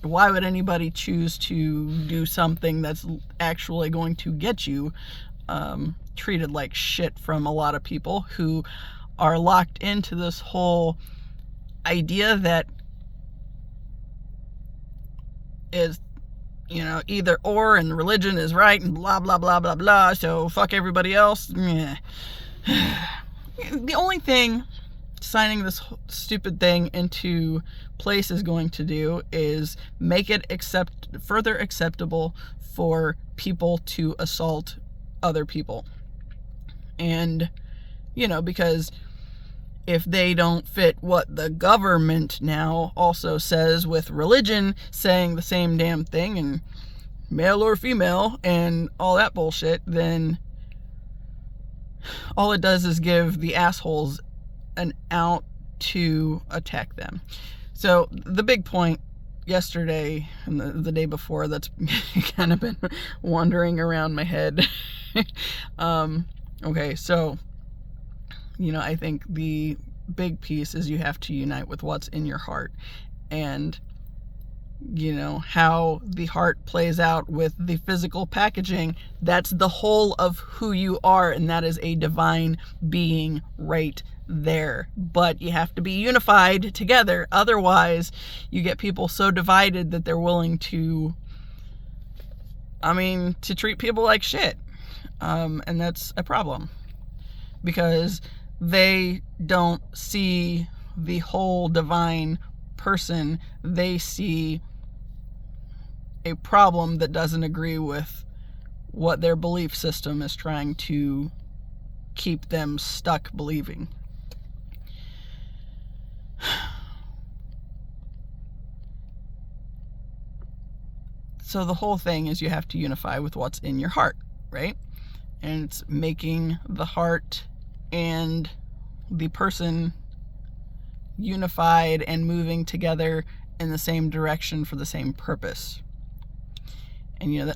Why would anybody choose to do something that's actually going to get you treated like shit from a lot of people who are locked into this whole idea that is either or, and religion is right, and blah, blah, blah, blah, blah, so fuck everybody else. The only thing signing this stupid thing into place is going to do is make it further acceptable for people to assault other people. And, because if they don't fit what the government now also says, with religion saying the same damn thing, and male or female and all that bullshit, then all it does is give the assholes an out to attack them. So the big point yesterday and the day before that's kind of been wandering around my head. Okay, so I think the big piece is you have to unite with what's in your heart, and how the heart plays out with the physical packaging. That's the whole of who you are, and that is a divine being right there. But you have to be unified together. Otherwise, you get people so divided that they're willing to treat people like shit. And that's a problem, because they don't see the whole divine person. They see a problem that doesn't agree with what their belief system is trying to keep them stuck believing. So the whole thing is you have to unify with what's in your heart, right? And it's making the heart and the person unified and moving together in the same direction for the same purpose. And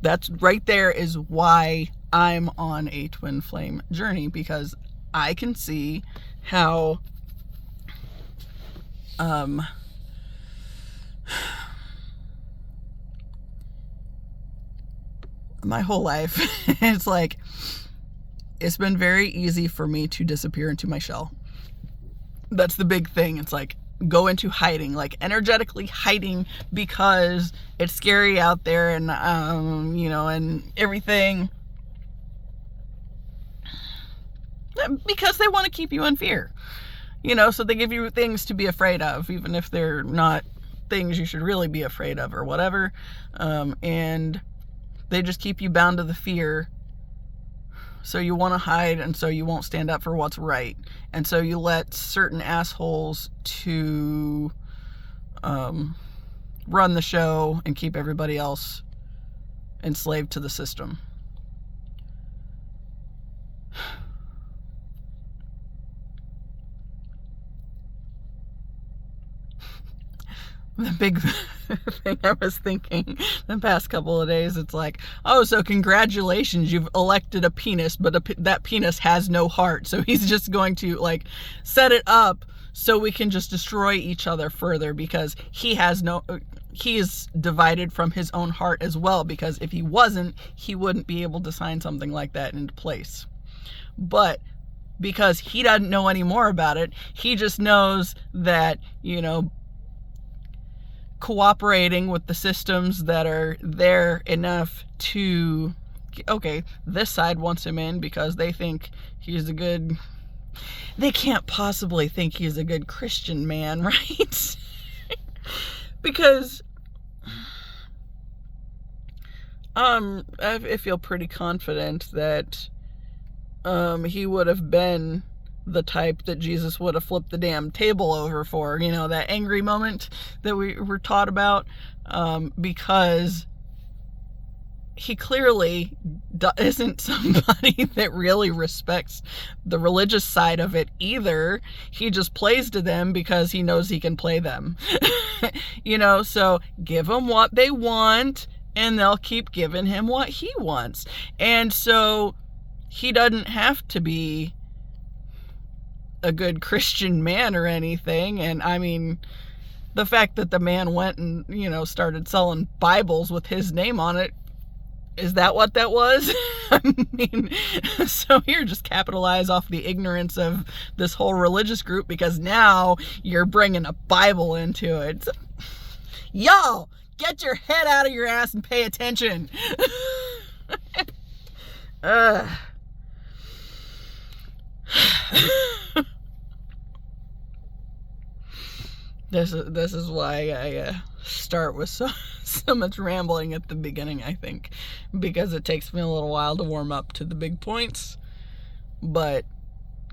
that's right there is why I'm on a twin flame journey, because I can see how my whole life it's been very easy for me to disappear into my shell. That's the big thing. It's like, go into hiding, like energetically hiding, because it's scary out there, and and everything, because they want to keep you in fear, so they give you things to be afraid of, even if they're not things you should really be afraid of or whatever, and they just keep you bound to the fear. So you want to hide, and so you won't stand up for what's right. And so you let certain assholes to run the show and keep everybody else enslaved to the system. The big thing I was thinking the past couple of days, it's like, oh, so congratulations, you've elected a penis, but that penis has no heart. So he's just going to like set it up so we can just destroy each other further, because he is divided from his own heart as well, because if he wasn't, he wouldn't be able to sign something like that into place. But because he doesn't know any more about it, he just knows that, cooperating with the systems that are there enough to, okay, this side wants him in because they think they can't possibly think he's a good Christian man, right? Because I feel pretty confident that he would have been the type that Jesus would have flipped the damn table over for, that angry moment that we were taught about, because he clearly isn't somebody that really respects the religious side of it either. He just plays to them because he knows he can play them. So give them what they want and they'll keep giving him what he wants. And so he doesn't have to be a good Christian man or anything. And I mean, the fact that the man went and, started selling Bibles with his name on it, is that what that was? I mean, so here, just capitalize off the ignorance of this whole religious group, because now you're bringing a Bible into it. So, y'all, get your head out of your ass and pay attention. This is why I start with so much rambling at the beginning, I think, because it takes me a little while to warm up to the big points. But,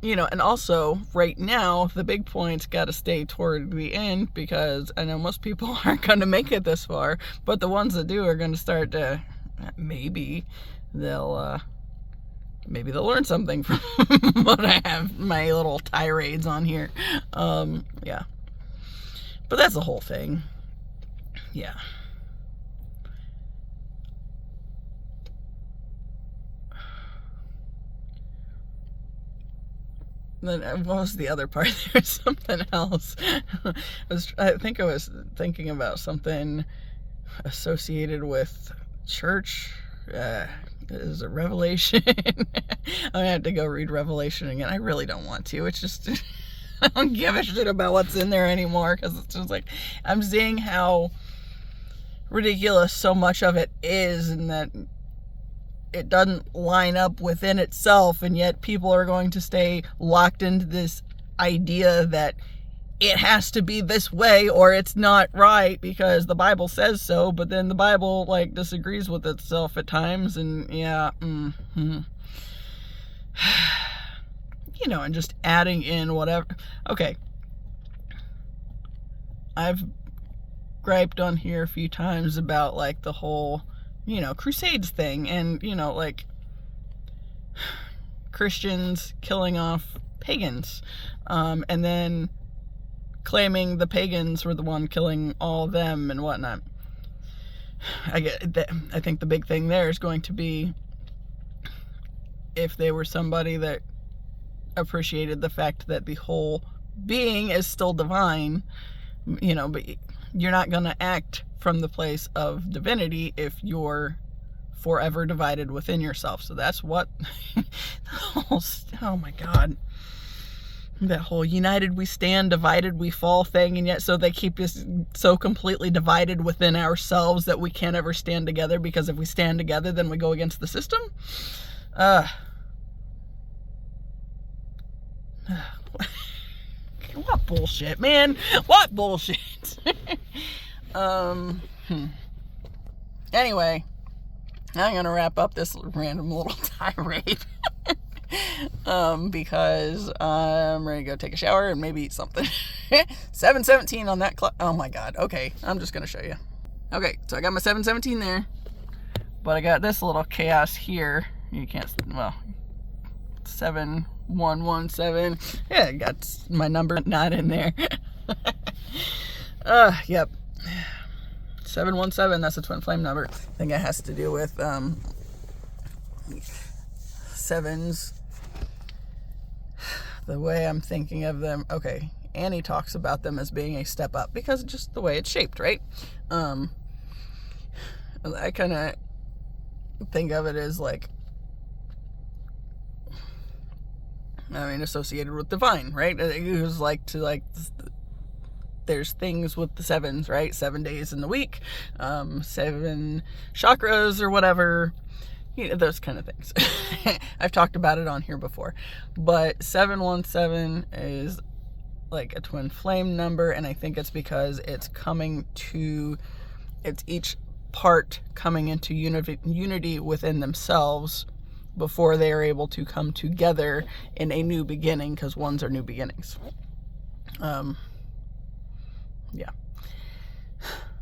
and also right now, the big points got to stay toward the end, because I know most people aren't going to make it this far, but the ones that do are going to start to, maybe they'll learn something from what I have, my little tirades on here. Yeah. But that's the whole thing. Yeah. Then what was the other part? There's something else. I think I was thinking about something associated with church. Is it Revelation? I'm gonna have to go read Revelation again. I really don't want to. It's just I don't give a shit about what's in there anymore, because it's just like I'm seeing how ridiculous so much of it is, and that it doesn't line up within itself, and yet people are going to stay locked into this idea that it has to be this way or it's not right because the Bible says so, but then the Bible disagrees with itself at times, and yeah, and just adding in whatever. Okay, I've griped on here a few times about the whole Crusades thing, and Christians killing off pagans, and then claiming the pagans were the one killing all of them and whatnot. I think the big thing there is going to be if they were somebody that appreciated the fact that the whole being is still divine, but you're not going to act from the place of divinity if you're forever divided within yourself. So that's what oh my God, that whole united we stand, divided we fall thing. And yet so they keep us so completely divided within ourselves that we can't ever stand together, because if we stand together then we go against the system. What bullshit, man. What bullshit. Anyway, I'm gonna wrap up this random little tirade because I'm ready to go take a shower and maybe eat something. 7:17 on that clock. Oh my God. Okay, I'm just gonna show you. Okay, so I got my 7:17 there, but I got this little chaos here. You can't, well, 7117. Yeah, I got my number not in there. Yep. 717, that's a twin flame number. I think it has to do with sevens. The way I'm thinking of them, okay, Annie talks about them as being a step up because just the way it's shaped, right? I kind of think of it as like, associated with divine, right? It was like there's things with the sevens, right? 7 days in the week, 7 chakras or whatever, those kind of things. I've talked about it on here before, but 717 is like a twin flame number, and I think it's because it's each part coming into unity within themselves before they are able to come together in a new beginning, because ones are new beginnings. Yeah.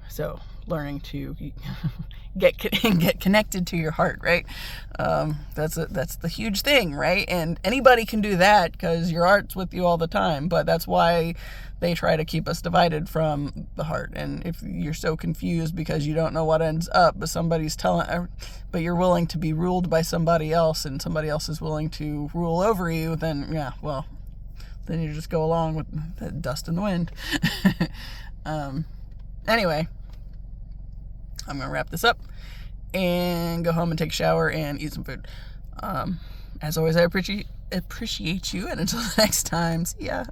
So learning to get connected to your heart, right? That's the huge thing, right? And anybody can do that because your heart's with you all the time, but that's why they try to keep us divided from the heart. And if you're so confused because you don't know what ends up, but you're willing to be ruled by somebody else, and somebody else is willing to rule over you, then then you just go along with the dust in the wind. Anyway, I'm going to wrap this up and go home and take a shower and eat some food. As always, I appreciate you, and until the next time, see ya.